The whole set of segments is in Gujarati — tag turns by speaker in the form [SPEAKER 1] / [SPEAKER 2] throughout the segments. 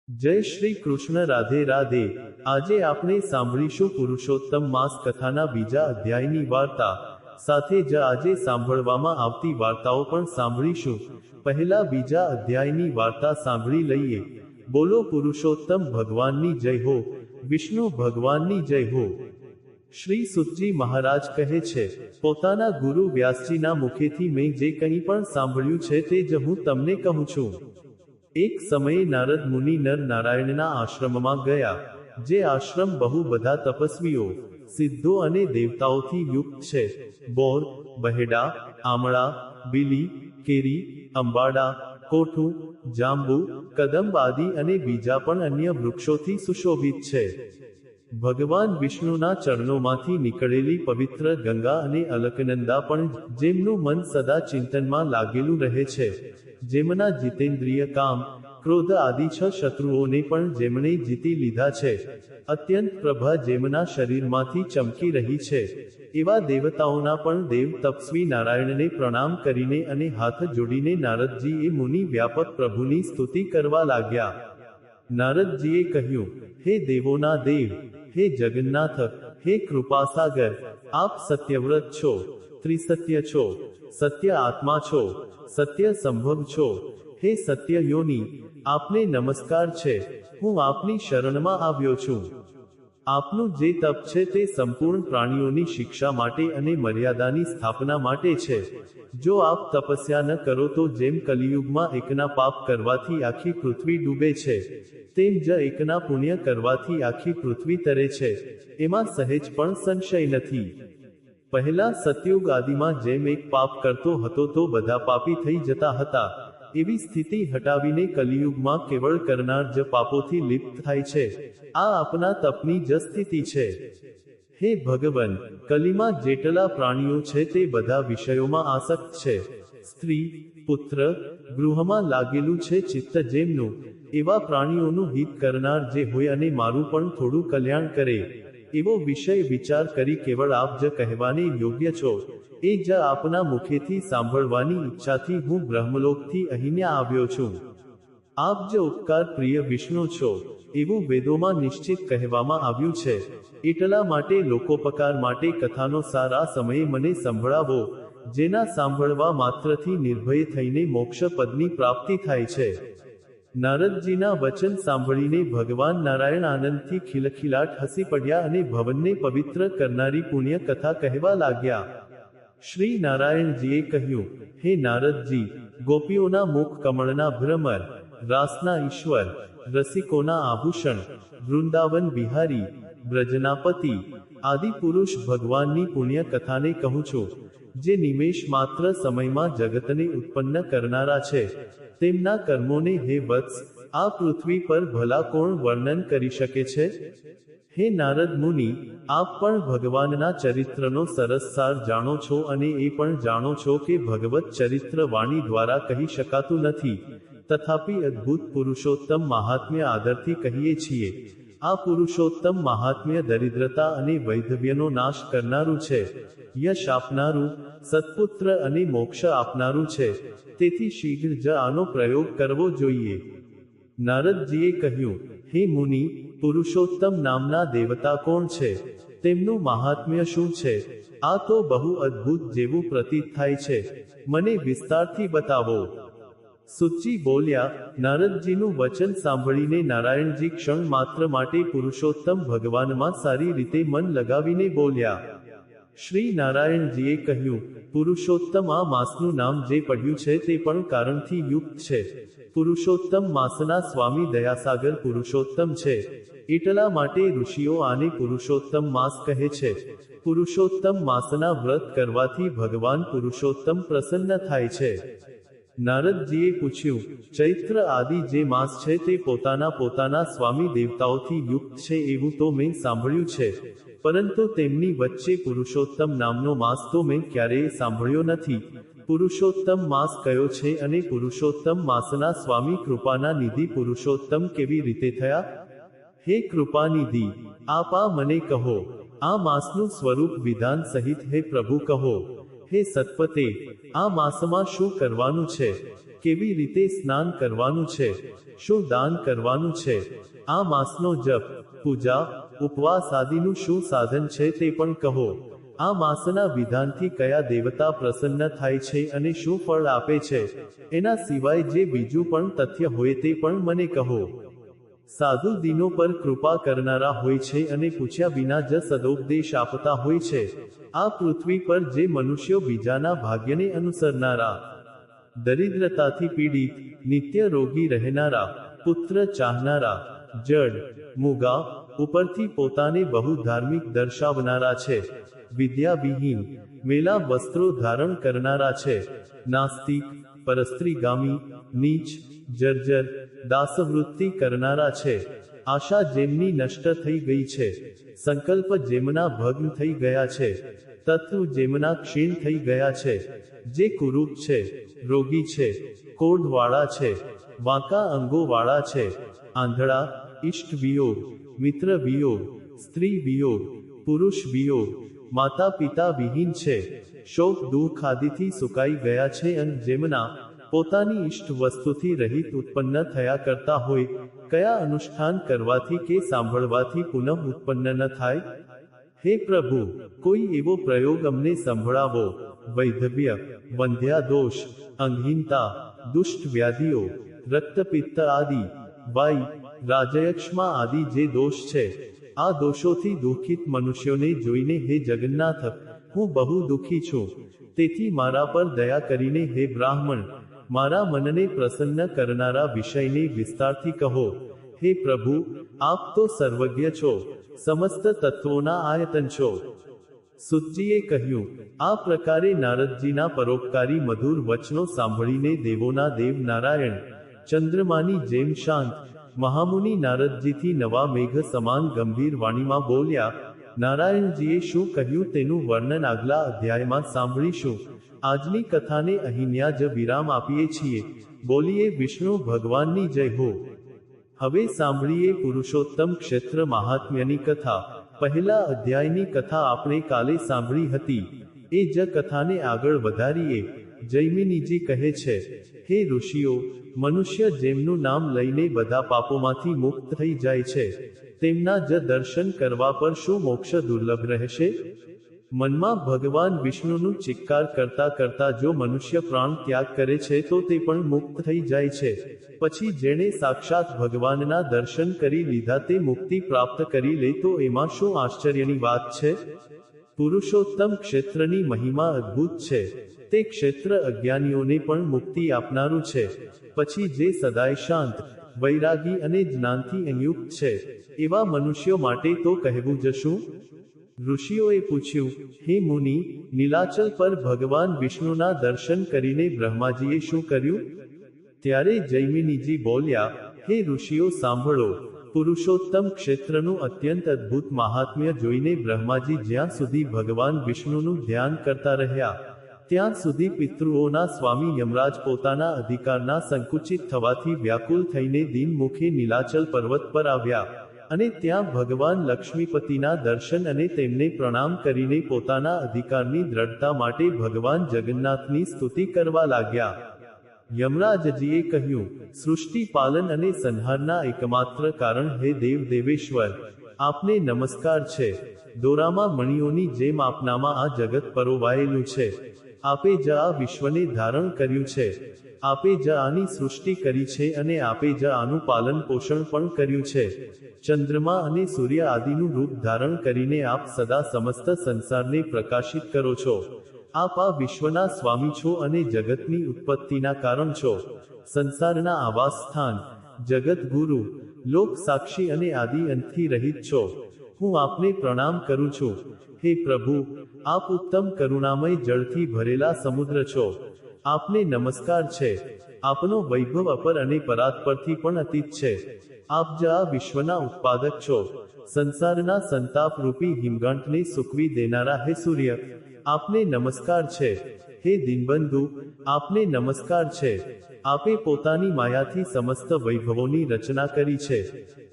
[SPEAKER 1] જય શ્રી કૃષ્ણ, રાધે રાધે। આજે આપણે સાંભળીશું પુરુષોત્તમ માસ કથાના બીજા અધ્યાયની વાર્તા, સાથે જ આજે સાંભળવામાં આવતી વાર્તાઓ પણ સાંભળીશું। પહેલા બીજા અધ્યાયની વાર્તા સાંભળી લઈએ। બોલો પુરુષોત્તમ ભગવાનની જય હો, વિષ્ણુ ભગવાનની જય હો। શ્રી સુતજી મહારાજ કહે છે, પોતાના ગુરુ વ્યાસજીના મુખેથી મેં જે કંઈ પણ સાંભળ્યું છે તે જ હું તમને કહું છું। એક સમયે નારદ મુનિ નર નારાયણના આશ્રમમાં ગયા, જે આશ્રમ બહુ બધા તપસ્વીઓ, સિદ્ધો અને દેવતાઓથી યુક્ત છે। બોર, બહેડા, આમળા, બીલી, કેરી, અંબાડા, કોઠું, જાંબુ, કદંબ આદિ અને બીજા પણ અન્ય વૃક્ષોથી સુશોભિત છે। ભગવાન વિષ્ણુના ચરણોમાંથી નીકળેલી પવિત્ર ગંગા અને અલકનંદા પણ, જેમનું મન સદા ચિંતનમાં લાગેલું રહે છે, જેમના જીતેન્દ્રિય કામ, ક્રોધ આદિ 6 શત્રુઓને પણ જેમણે જીતી લીધા છે, અત્યંત પ્રભા જેમના શરીરમાંથી ચમકી રહી છે, એવા દેવતાઓના પણ દેવ તપસ્વી નારાયણને પ્રણામ કરીને અને હાથ જોડીને નારદજીએ મુનિ વ્યાપક પ્રભુની સ્તુતિ કરવા લાગ્યા। નારદજીએ કહ્યું, હે દેવોના દેવ, હે જગન્નાથ, હે કૃપાસાગર, આપ સત્યવ્રત છો, ત્રિસત્ય છો, સત્ય આત્મા છો, સત્ય સંભવ છો, હે સત્ય યોની, આપને નમસ્કાર છે। હું આપની શરણમાં આવ્યો છું। આપનું જે તપ છે તે સંપૂર્ણ પ્રાણીઓની શિક્ષા માટે અને મર્યાદાની સ્થાપના માટે છે। જો આપ તપસ્યા ન કરો તો જેમ કલિયુગમાં એકના પાપ કરવાથી આખી પૃથ્વી ડૂબે છે, તેમ જ એકના પુણ્ય કરવાથી આખી પૃથ્વી તરે છે, એમાં સહેજ પણ સંશય નથી। પહેલા સતયુગ આદિમાં જેમ એક પાપ કરતો હતો તો બધા પાપી થઈ જતા હતા, એવી સ્થિતિ હટાવીને કલિયુગમાં કેવળ કરનાર જ પાપોથી લિપ્ત થાય છે। આ આપના તપની જ સ્થિતિ છે। હે ભગવન, કલિમાં જેટલા પ્રાણીઓ છે તે બધા વિષયોમાં આસક્ત છે। સ્ત્રી, પુત્ર, ગૃહમાં લાગેલું છે ચિત્ત જેમનું, એવા પ્રાણીઓનું હિત કરનાર જે હોય અને મારું પણ થોડું કલ્યાણ કરે, એવો વિષય વિચાર કરી કેવળ આપ જ કહેવાને યોગ્ય છો, એ જ આપના મુખેથી સાંભળવાની ઈચ્છાથી હું બ્રહ્મલોકથી અહીંયા આવ્યો છું। આપ જ ઉપકાર પ્રિય વિષ્ણુ છો, એવું વેદોમાં નિશ્ચિત કહેવામાં આવ્યું છે। એટલા માટે લોકોપકાર માટે કથાનો સાર આ સમયે મને સંભળાવો, જેના સાંભળવા માત્રથી નિર્ભય થઈને મોક્ષ પદની પ્રાપ્તિ થાય છે। નારદજીના વચન સાંભળીને ભગવાન નારાયણ આનંદથી ખિલખિલાટ હસી પડ્યા અને ભવનને પવિત્ર કરનારી પુણ્ય કથા કહેવા લાગ્યા। શ્રી નારાયણજીએ કહ્યું, હે નારદજી, ગોપીઓના મુખ કમળના ભ્રમર, રાસના ઈશ્વર, રસિકોના આભૂષણ, વૃંદાવન બિહારી, બ્રજનાપતિ, આદિ પુરુષ ભગવાનની પુણ્ય કથાને કહું છું, જે નિમેષ માત્ર સમયમાં જગતને ઉત્પન્ન કરનારા છે। તેમના કર્મોને હે વત્સ, આ પૃથ્વી પર ભલા કોણ વર્ણન કરી શકે છે? હે નારદ મુનિ, આપ પણ ભગવાનના ચરિત્રનો સરસ સાર જાણો છો અને એ પણ જાણો છો કે ભગવત ચરિત્ર વાણી દ્વારા કહી શકાતું નથી, તથાપિ અદ્ભુત પુરુષોત્તમ મહાત્મ્ય આદરથી કહીએ છીએ। આ પુરુષોત્તમ મહાત્મ્ય દરિદ્રતા અને વૈધવ્યનો નાશ કરનારું છે, યશ આપનારું, સત્પુત્ર અને મોક્ષ આપનારું છે, તેથી શીઘ્ર જ આનો પ્રયોગ કરવો જોઈએ। નારદજીએ કહ્યું, હે મુનિ, પુરુષોત્તમ નામના દેવતા કોણ છે? તેમનું મહાત્મ્ય શું છે? આ તો બહુ અદ્ભુત જેવું પ્રતીત થાય છે, મને વિસ્તારથી બતાવો। સુતજી બોલ્યા, નારદજીનું વચન સાંભળીને નારાયણજી ક્ષણ માત્ર માટે પુરુષોત્તમ ભગવાનમાં સારી રીતે મન લગાવીને બોલ્યા। શ્રી નારાયણજીએ કહ્યું, પુરુષોત્તમ આ માસનું નામ જે પડ્યું છે તે પણ કારણથી યુક્ત છે। પુરુષોત્તમ માસના સ્વામી દયાસાગર પુરુષોત્તમ છે, એટલા માટે ઋષિઓ આને પુરુષોત્તમ માસ કહે છે। પુરુષોત્તમ માસના વ્રત કરવાથી ભગવાન પુરુષોત્તમ પ્રસન્ન થાય છે। નારદજીએ પૂછ્યું, ચૈત્ર આદિ જે માસ છે તે પોતાના સ્વામી દેવતાઓથી યુક્ત છે એવું તો મેં સાંભળ્યું છે, પરંતુ તેમની વચ્ચે પુરુષોત્તમ નામનો માસ તો મેં ક્યારેય સાંભળ્યો નથી। પુરુષોત્તમ માસ કયો છે અને પુરુષોત્તમ માસના સ્વામી કૃપાના નિધિ પુરુષોત્તમ કેવી રીતે થયા? હે કૃપાનિધિ, આપ આ મને કહો, આ માસનું સ્વરૂપ વિધાન સહિત હે પ્રભુ કહો। હે સત્પતે, આ માસમાં શું કરવાનું છે? કેવી રીતે સ્નાન કરવાનું છે, શું દાન કરવાનું છે, આ માસનો જપ, પૂજા, ઉપવાસ આદિનું શું સાધન છે તે પણ કહો. આ માસના વિધાનથી કયા દેવતા પ્રસન્ન થાય છે અને શું ફળ આપે છે, એના સિવાય જે બીજું પણ તથ્ય હોય તે પણ મને કહો. સાધુ દિનો પર કૃપા કરનારા હોય છે અને પૂછ્યા વિના જ સદોપદેશ આપતા હોય છે. આ પૃથ્વી પર જે મનુષ્યો બીજાના ભાગ્યને અનુસરનારા, દરિદ્રતાથી પીડિત, નિત્ય રોગી રહેનારા, પુત્ર ચાહનારા, જડ, મૂગા, ઉપરથી પોતાને બહુ ધાર્મિક દર્શાવનારા છે, વિદ્યાવિહીન, મેલા વસ્ત્રો ધારણ કરનારા છે, નાસ્તિક, પરસ્ત્રીગામી, નીચ, જર્જર, દાસવૃત્તિ કરનારા છે, આશા જેમની નષ્ટ થઈ ગઈ છે, સંકલ્પ જેમના ભગ્ન થઈ ગયા છે, તત્વ જેમના ક્ષીણ થઈ ગયા છે, જે કુરૂપ છે, રોગી છે, કોઢવાળા છે, વાંકા અંગોવાળા છે, આંધળા, ઇષ્ટ વિયોગ, મિત્ર વિયોગ, સ્ત્રી વિયોગ, પુરુષ વિયોગ, માતા પિતા વિહીન છે, શોક દુઃખ આદિથી સુકાઈ ગયા છે અને જેમના પોતાની ઇષ્ટ વસ્તુથી રહિત ઉત્પન્ન થયા કરતા હોય, કયા અનુષ્ઠાન કરવાથી કે સાંભળવાથી પુનઃ ઉત્પન્ન ન થાય? હે પ્રભુ, કોઈ એવો પ્રયોગ અમને સંભળાવો. વૈધવ્ય, વંધ્યા દોષ, અંગહીનતા, દુષ્ટ વ્યાધિઓ, રક્તપિત્ત આદિ, વાઈ, રાજયક્ષમા આદિ જે દોષ છે, આ દોષોથી દુઃખિત મનુષ્યોને જોઈને હે જગન્નાથ, હું બહુ દુઃખી છું, તેથી મારા પર દયા કરીને હે બ્રાહ્મણ, મારા મનને પ્રસન્ન કરનારા વિષયને વિસ્તારથી કહો. હે પ્રભુ, આપ તો સર્વજ્ઞ છો, સમસ્ત તત્વોના આયતન છો. સુતજીએ કહ્યું. આ પ્રકારે નારદજીના પરોપકારી મધુર વચનો સાંભળીને દેવોના દેવ નારાયણ, ચંદ્રમાની જેમ શાંત, મહામુનિ નારદજીથી નવા મેઘ સમાન ગંભીર વાણીમાં બોલ્યા. નારાયણજીએ શું કહ્યું તેનું વર્ણન આગલા અધ્યાયમાં સાંભળીશું. આજની કથાને અહીંયા જ વિરામ આપીએ છીએ. બોલીએ વિષ્ણુ ભગવાનની જય હો. હવે સાંભળીએ પુરુષોત્તમ ક્ષેત્ર મહાત્મ્યની કથા. પહેલા અધ્યાયની કથા આપણે કાલે સાંભળી હતી. એ જ કથાને આગળ વધારીએ. જૈમિનીજી કહે છે, હે ઋષિઓ, મનુષ્ય જેમનું નામ લઈને બધા પાપોમાંથી મુક્ત થઈ જાય છે, તેમના જ દર્શન કરવા પર શું મોક્ષ દુર્લભ રહેશે? મનમાં ભગવાન વિષ્ણુનું ચિત્કાર કરતા કરતા જો મનુષ્ય પ્રાણ ત્યાગ કરે છે તો તે પણ મુક્ત થઈ જાય છે. પછી જેણે સાક્ષાત ભગવાનના દર્શન કરી લીધા તે મુક્તિ પ્રાપ્ત કરી લે તો એમાં શું આશ્ચર્યની વાત છે? પુરુષોત્તમ ક્ષેત્રની મહિમા અદ્ભુત છે. તે ક્ષેત્ર અજ્ઞાનીઓને પણ મુક્તિ આપનારું છે. પછી જે સદાય શાંત, વૈરાગી અને જ્ઞાનથી સંયુક્ત છે, એવા મનુષ્યો માટે તો કહેવું જ શું? ઋષિઓએ પૂછ્યું, હે મુનિ, નીલાચલ પર ભગવાન વિષ્ણુના દર્શન કરીને બ્રહ્માજીએ શું કર્યું? ત્યારે જૈમિનીજી બોલ્યા, હે ઋષિઓ સાંભળો. પુરુષોત્તમ ક્ષેત્રનું અત્યંત અદ્ભુત મહાત્મ્ય જોઈને બ્રહ્માજી જ્યાં સુધી ભગવાન વિષ્ણુનું ધ્યાન કરતા રહ્યા, ત્યાં સુધી પિતૃઓના સ્વામી યમરાજ પોતાના અધિકારના સંકુચિત થવાથી વ્યાકુલ થઈને દીન મુખે નીલાચલ પર્વત પર આવ્યા અને ત્યાં ભગવાન લક્ષ્મીપતિના દર્શન અને તેમને પ્રણામ કરીને પોતાના અધિકારની દ્રઢતા માટે ભગવાન જગન્નાથની સ્તુતિ કરવા લાગ્યા. યમરાજજીએ કહ્યું, સૃષ્ટિ પાલન અને સંહારના એકમાત્ર કારણ હે દેવ દેવેશ્વર, આપને નમસ્કાર છે. દોરામાં મણિઓની જેમ આપનામાં આ જગત પરોવાયેલું છે. આપે જ આ વિશ્વને ધારણ કર્યું છે. આપે જ આની સૃષ્ટિ કરી છે અને આપે જ આનું પાલન પોષણ પણ કર્યું છે. ચંદ્રમા અને સૂર્ય આદિનું રૂપ ધારણ કરીને આપ સદા સમસ્ત સંસારને પ્રકાશિત કરો છો. આપ આ વિશ્વના સ્વામી છો અને જગતની ઉત્પત્તિના કારણ છો. સંસારના આવાસ સ્થાન, જગત ગુરુ, લોક સાક્ષી અને આદિ અંતથી રહિત છો. હું આપને પ્રણામ કરું છું. હે પ્રભુ, આપ ઉત્તમ કરુણામય જળથી ભરેલા સમુદ્ર છો. આપને નમસ્કાર છે. આપનો વૈભવ અપર અને પરાત્પરથી પણ અતીત છે. આપ જ આ વિશ્વના ઉત્પાદક છો. સંસારના સંતાપ રૂપી હિમગાંઠને સૂકવી દેનારા હે સૂર્ય, આપને નમસ્કાર છે. હે દીનબંધુ, આપને નમસ્કાર છે. આપે પોતાની માયાથી સમસ્ત વૈભવોની રચના કરી છે.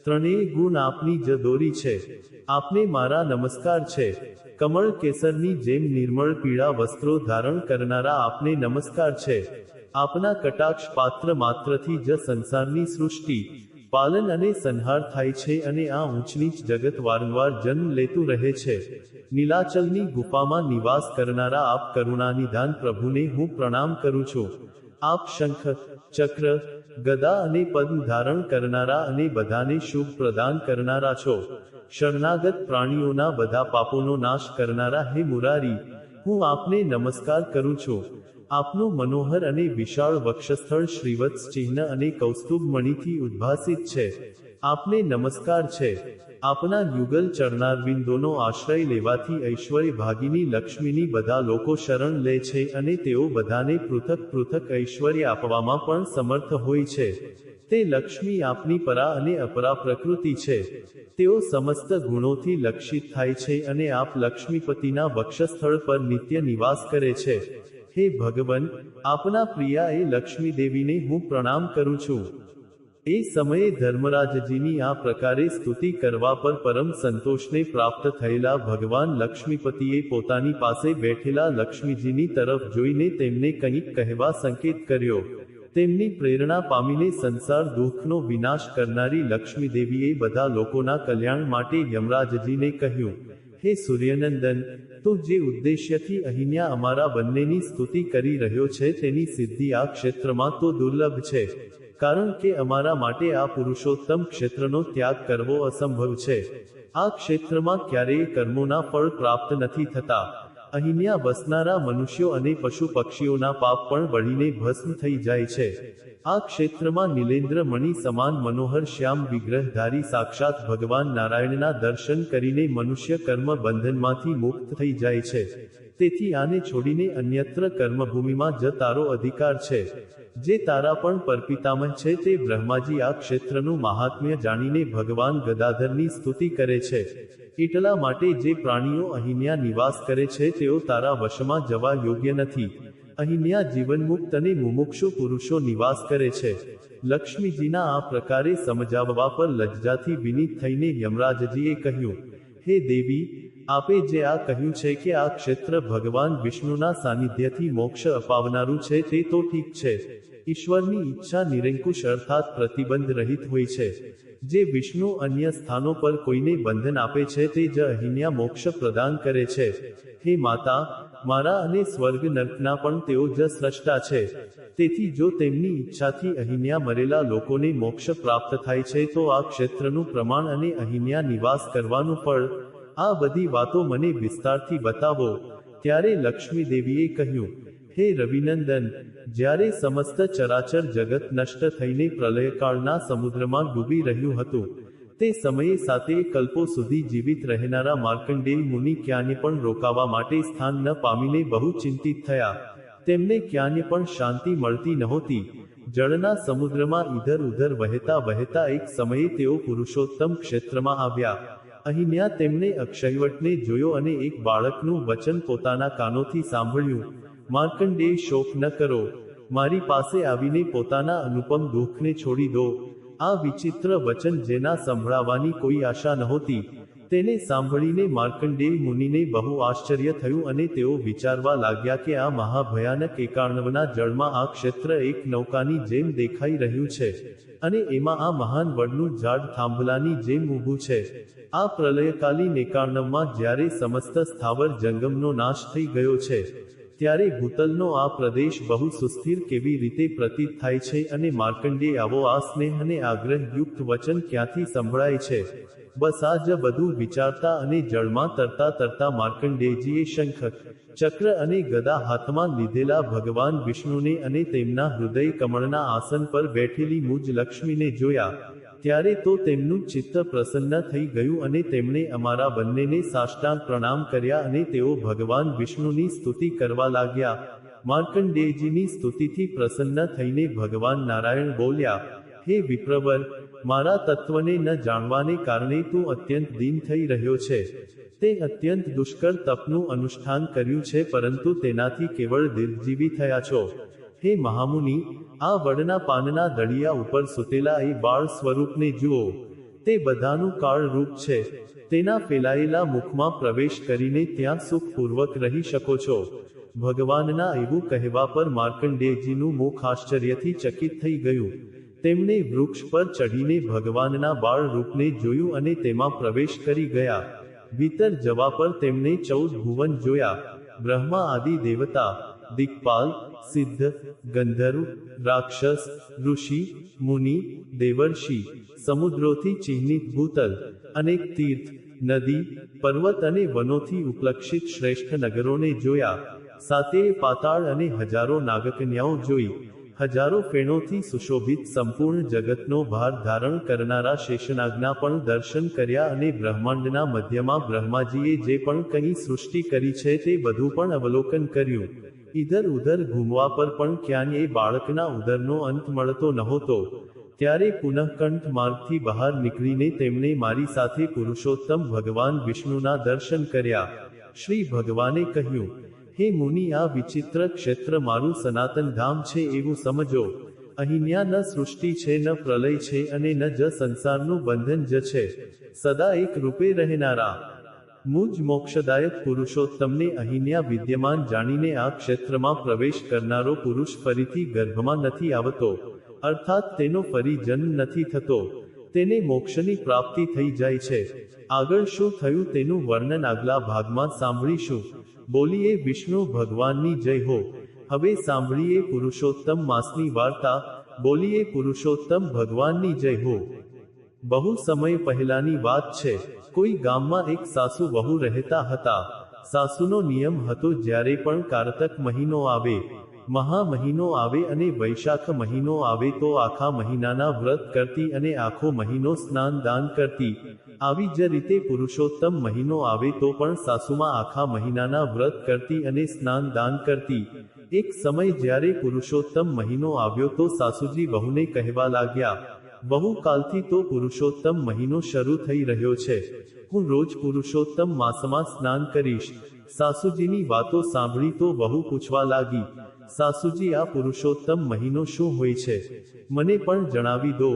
[SPEAKER 1] ત્રણેય ગુણ આપની જ દોરી છે. આપને મારા નમસ્કાર છે. કમળ કેસરની જેમ નિર્મળ પીળા વસ્ત્રો ધારણ કરનારા આપને નમસ્કાર છે. આપના કટાક્ષ પાત્ર માત્રથી જ સંસારની સૃષ્ટિ, પાલન અને સંહાર થાય છે અને આ ઊંચનીચ જગત વારંવાર જન્મ લેતું રહે છે. નીલાચલની ગુફામાં નિવાસ કરનારા આપ કરુણાનિધાન પ્રભુને હું પ્રણામ કરું છું. આપ શંખ, ચક્ર, ગદા અને પદ્મ ધારણ કરનારા અને બધાને શુભ પ્રદાન કરનારા છો. શરણાગત પ્રાણીઓના બધા પાપોનો નાશ કરનારા હે મુરારી, હું આપને નમસ્કાર કરું છું. આપનું મનોહર અને વિશાળ વક્ષસ્થળ શ્રીવત્સ ચિહ્ન અને કૌસ્તુભ મણિથી ઉદ્ભાસિત છે. આપને નમસ્કાર છે. આપના યુગલ ચરણારવિંદોનો આશ્રય લેવાથી ઐશ્વર્ય ભાગીની લક્ષ્મીની બધા લોકો શરણ લે છે અને તેઓ બધાને પૃથક પૃથક ઐશ્વર્ય આપવામાં પણ સમર્થ હોય છે. તે લક્ષ્મી આપની પરા અને અપરા પ્રકૃતિ છે. તેઓ સમસ્ત ગુણોથી લક્ષિત થાય છે અને આપ લક્ષ્મીપતિના વક્ષસ્થળ પર નિત્ય નિવાસ કરે છે. હે ભગવન, આપના પ્રિયા એ લક્ષ્મી દેવીને હું પ્રણામ કરું છું. એ સમયે ધર્મરાજજીની આ પ્રકારે સ્તુતિ કરવા પર પરમ સંતોષને પ્રાપ્ત થયેલા ભગવાન લક્ષ્મીપતિએ પોતાની પાસે બેઠેલા લક્ષ્મીજીની તરફ જોઈને તેમને કંઈક કહેવા સંકેત કર્યો. તેમની પ્રેરણા પામીને સંસાર દુઃખનો વિનાશ કરનારી લક્ષ્મી દેવીએ બધા લોકોના કલ્યાણ માટે યમરાજજીને કહ્યું, હે સૂર્યનંદન, તું જે ઉદ્દેશ્યથી અહીંયા અમારા બંનેની સ્તુતિ કરી રહ્યો છે તેની સિદ્ધિ આ ક્ષેત્રમાં તો દુર્લભ છે, કારણ કે અમારા માટે આ પુરુષોત્તમ ક્ષેત્રનો ત્યાગ કરવો અસંભવ છે. આ ક્ષેત્રમાં ક્યારેય કર્મોના ફળ પ્રાપ્ત નથી થતા. અહીંયા વસનારા મનુષ્યો અને પશુ પક્ષીઓના પાપ પણ બળીને ભસ્મ થઈ જાય છે. આ ક્ષેત્રમાં નીલેન્દ્ર મણિ સમાન મનોહર શ્યામ વિગ્રહધારી સાક્ષાત ભગવાન નારાયણના દર્શન કરીને મનુષ્ય કર્મ બંધનમાંથી મુક્ત થઈ જાય છે. તેથી આને છોડીને અન્યત્ર કર્મભૂમિમાં જ તારો અધિકાર છે. જે તારા પણ પરપિતામહ છે તે બ્રહ્માજી આ ક્ષેત્રનું મહાત્મ્ય જાણીને ભગવાન ગદાધરની સ્તુતિ કરે છે. એટલા માટે જે પ્રાણીઓ અહીંયા નિવાસ કરે છે તેઓ તારા વશમાં જવા યોગ્ય નથી. અહીંયા જીવનમુક્ત અને મુમુક્ષુ પુરુષો નિવાસ કરે છે. લક્ષ્મીજીના આ પ્રકારે સમજાવવા પર લજ્જાથી વિનીત થઈને યમરાજજીએ કહ્યું, હે દેવી, આપે જે આ કહ્યું છે કે આ ક્ષેત્ર ભગવાન વિષ્ણુના સાનિધ્યથી મોક્ષ અપાવનારું છે તે તો ઠીક છે. ઈશ્વરની ઈચ્છા નિરંકુશ અર્થાત પ્રતિબંધ રહિત હોય છે. જે વિષ્ણુ અન્ય સ્થાનો પર કોઈને બંધન આપે છે તે જ અહીંયા મોક્ષ પ્રદાન કરે છે. હે માતા, મારા અને સ્વર્ગ નર્કના પણ તેઓ જ સ્રષ્ટા છે. તેથી જો તેમની ઈચ્છાથી અહીંયા મરેલા લોકોને મોક્ષ પ્રાપ્ત થાય છે તો આ ક્ષેત્રનું પ્રમાણ અને અહીંયા નિવાસ કરવાનું ફળ, આ બધી વાતો મને વિસ્તારથી બતાવો. ત્યારે લક્ષ્મી દેવીએ કહ્યું, હે રવિનંદન, જ્યારે સમસ્ત ચરાચર જગત નષ્ટ થઈને પ્રલયકાળના સમુદ્રમાં ડૂબી રહ્યું હતું, તે સમયે 7 કલ્પો સુધી જીવિત રહેનારા માર્કંડેય મુનિ ક્યાંય પણ રોકાવા માટે સ્થાન ન પામીને બહુ ચિંતિત થયા. તેમને ક્યાંય પણ શાંતિ મળતી નહોતી. જળના સમુદ્રમાં ઇધર ઉધર વહેતા વહેતા એક સમયે તેઓ પુરુષોત્તમ ક્ષેત્રમાં આવ્યા. અહીંયા તેમણે અક્ષયવટને જોયો અને એક બાળકનું વચન પોતાના કાનોથી સાંભળ્યું, માર્કંડેય, શોક ન કરો. મારી પાસે આવીને પોતાના અનુપમ દુઃખને છોડી દો. આ વિચિત્ર વચન જેના સંભળાવવાની કોઈ આશા નહોતી, તેને સાંભળીને માર્કંડેય મુનિને બહુ આશ્ચર્ય થયું અને તેઓ વિચારવા લાગ્યા કે આ મહાભયાનક એકાર્ણવના જળમાં આ ક્ષેત્ર એક નૌકાની જેમ દેખાઈ રહ્યું છે અને એમાં આ મહાન વડનું ઝાડ થાંભલાની જેમ ઊભું છે. આ પ્રલયકાલીન એકાર્ણવમાં જ્યારે સમસ્ત સ્થાવર જંગમનો નાશ થઈ ગયો છે, ત્યારે ભૂતલનો આ પ્રદેશ બહુ સુસ્થિર કેવી રીતે પ્રતીત થાય છે અને માર્કંડેય આવો આ સ્નેહ અને આગ્રહયુક્ત વચન ક્યાંથી સંભળાય છે. બસ આ જ બધું વિચારતા અને જળમાં તરતા તરતા માર્કંડેયજીએ શંખ, ચક્ર અને ગદા હાથમાં લીધેલા ભગવાન વિષ્ણુને અને તેમના હૃદય કમળના આસન પર બેઠેલી મુજ લક્ષ્મીને જોયા. ત્યારે તો તેમનું ચિત્ત પ્રસન્ન થઈ ગયું અને તેમણે અમારા બંનેને સાષ્ટાંગ પ્રણામ કર્યા અને તેઓ ભગવાન વિષ્ણુની સ્તુતિ કરવા લાગ્યા. માર્કંડેયજીની સ્તુતિથી પ્રસન્ન થઈને ભગવાન નારાયણ બોલ્યા, હે વિપ્રવર, મારા તત્વને ન જાણવાને કારણે તું અત્યંત દીન થઈ રહ્યો છે. તે અત્યંત દુષ્કર તપનું અનુષ્ઠાન કર્યું છે, પરંતુ તેનાથી કેવળ દીર્ઘજીવી થયા છો. હે મહામુનિ, આ વડના પાનના દળિયા ઉપર સૂતેલા એ બાળ સ્વરૂપને જુઓ. તે બધાનું કાળ રૂપ છે. તેના ફેલાયેલા મુખમાં પ્રવેશ કરીને ત્યાં સુખપૂર્વક રહી શકો છો. ભગવાનના એવું કહેવા પર માર્કંડેયજીનું મુખ આશ્ચર્યથી ચકિત થઈ ગયું. તેમણે વૃક્ષ પર ચઢીને ભગવાનના બાળ રૂપને જોયું અને તેમાં પ્રવેશ કરી ગયા. ભીતર જવા પર તેમણે 14 ભુવન જોયા. બ્રહ્મા આદિ દેવતા, દિક્પાલ, સિદ્ધ, ગંધર્વ, રાક્ષસ, ઋષિ, મુનિ, દેવર્ષિ, સમુદ્રોથી ચિહ્નિત ભૂતલ, અનેક તીર્થ, નદી, પર્વત અને વનોથી ઉપલક્ષિત શ્રેષ્ઠ નગરોને જોયા. સાતેય પાતાળ અને હજારો નાગકન્યાઓ જોઈ. હજારો ફેણોથી સુશોભિત સંપૂર્ણ જગતનો ભાર ધારણ કરનારા શેષનાગના પણ દર્શન કર્યા અને બ્રહ્માંડના મધ્યમાં બ્રહ્માજીએ જે પણ કંઈ સૃષ્ટિ કરી છે તે બધું પણ અવલોકન કર્યું. ઇધર ઉધર ઘૂમવા પર પણ ક્યાંય એ બાળકના ઉદરનો અંત મળતો નહોતો. ત્યારે પુનઃકંઠ માર્ગથી બહાર નીકળીને તેમણે મારી સાથે પુરુષોત્તમ ભગવાન વિષ્ણુના દર્શન કર્યા. શ્રી ભગવાને કહ્યું, હે મુનિ, આ વિચિત્ર ક્ષેત્ર મારું સનાતન ધામ છે એવું સમજો. અહીંયા ન સૃષ્ટિ છે, ન પ્રલય છે અને ન જ સંસારનું બંધન જ છે. સદા એક રૂપે રહેનારા મુજ મોક્ષદાયક પુરુષોત્તમને અહીંયા વિદ્યમાન જાણીને આ ક્ષેત્રમાં પ્રવેશ કરનારો પુરુષ ફરીથી ગર્ભમાં નથી આવતો, અર્થાત તેનો ફરી જન્મ નથી થતો. તેને મોક્ષની પ્રાપ્તિ થઈ જાય છે. આગળ શું થયું તેનું વર્ણન આગલા ભાગમાં સાંભળીશું. બોલીએ વિષ્ણુ ભગવાનની જય હો. હવે સાંભળીએ પુરુષોત્તમ માસની વાર્તા. બોલીએ પુરુષોત્તમ ભગવાનની જય હો. બહુ સમય પહેલાની વાત છે. કોઈ ગામમાં એક સાસુ વહુ રહેતા હતા. સાસુનો નિયમ હતો, જ્યારે પણ કારતક મહિનો આવે, મહા મહિનો આવે અને વૈશાખ મહિનો આવે તો આખા મહિનાના વ્રત કરતી અને આખો મહિનો સ્નાન દાન કરતી. આવી જ રીતે પુરુષોત્તમ મહિનો આવે તો પણ સાસુમાં આખા મહિનાના વ્રત કરતી અને સ્નાન દાન કરતી. એક સમય જ્યારે પુરુષોત્તમ મહિનો આવ્યો તો સાસુજી વહુને કહેવા લાગ્યા, વહુ, કાલથી તો પુરુષોત્તમ મહિનો શરૂ થઈ રહ્યો છે. હું રોજ પુરુષોત્તમ માસમાં સ્નાન કરીશ. સાસુજીની વાતો સાંભળી તો વહુ પૂછવા લાગી, સાસુજી, આ પુરુષોત્તમ મહિનો શું હોય છે? મને પણ જણાવી દો.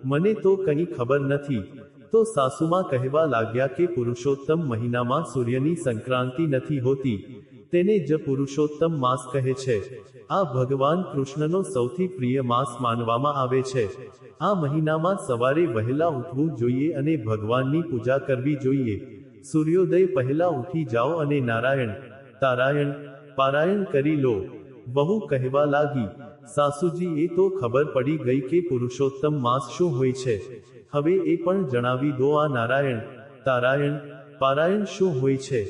[SPEAKER 1] મને તો કંઈ ખબર નથી. તો સાસુમાં કહેવા લાગ્યા કે પુરુષોત્તમ મહિનામાં સૂર્યની સંક્રાંતિ નથી હોતી, તેને જ પુરુષોત્તમ માસ કહે છે. આ ભગવાન કૃષ્ણનો સૌથી પ્રિય માસ માનવામાં આવે છે. આ મહિનામાં સવારે વહેલા ઉઠવું જોઈએ અને ભગવાનની પૂજા કરવી જોઈએ. સૂર્યોદય પહેલા ઉઠી જાઓ અને નારાયણ, તારાયણ, પારાયણ કરી લો. વહુ કહેવા લાગી, સાસુજી, એ તો ખબર પડી ગઈ કે પુરુષોત્તમ માસ શું હોય છે. હવે એ પણ જણાવી દો, આ નારાયણ, તારાયણ, પારાયણ શું હોય છે?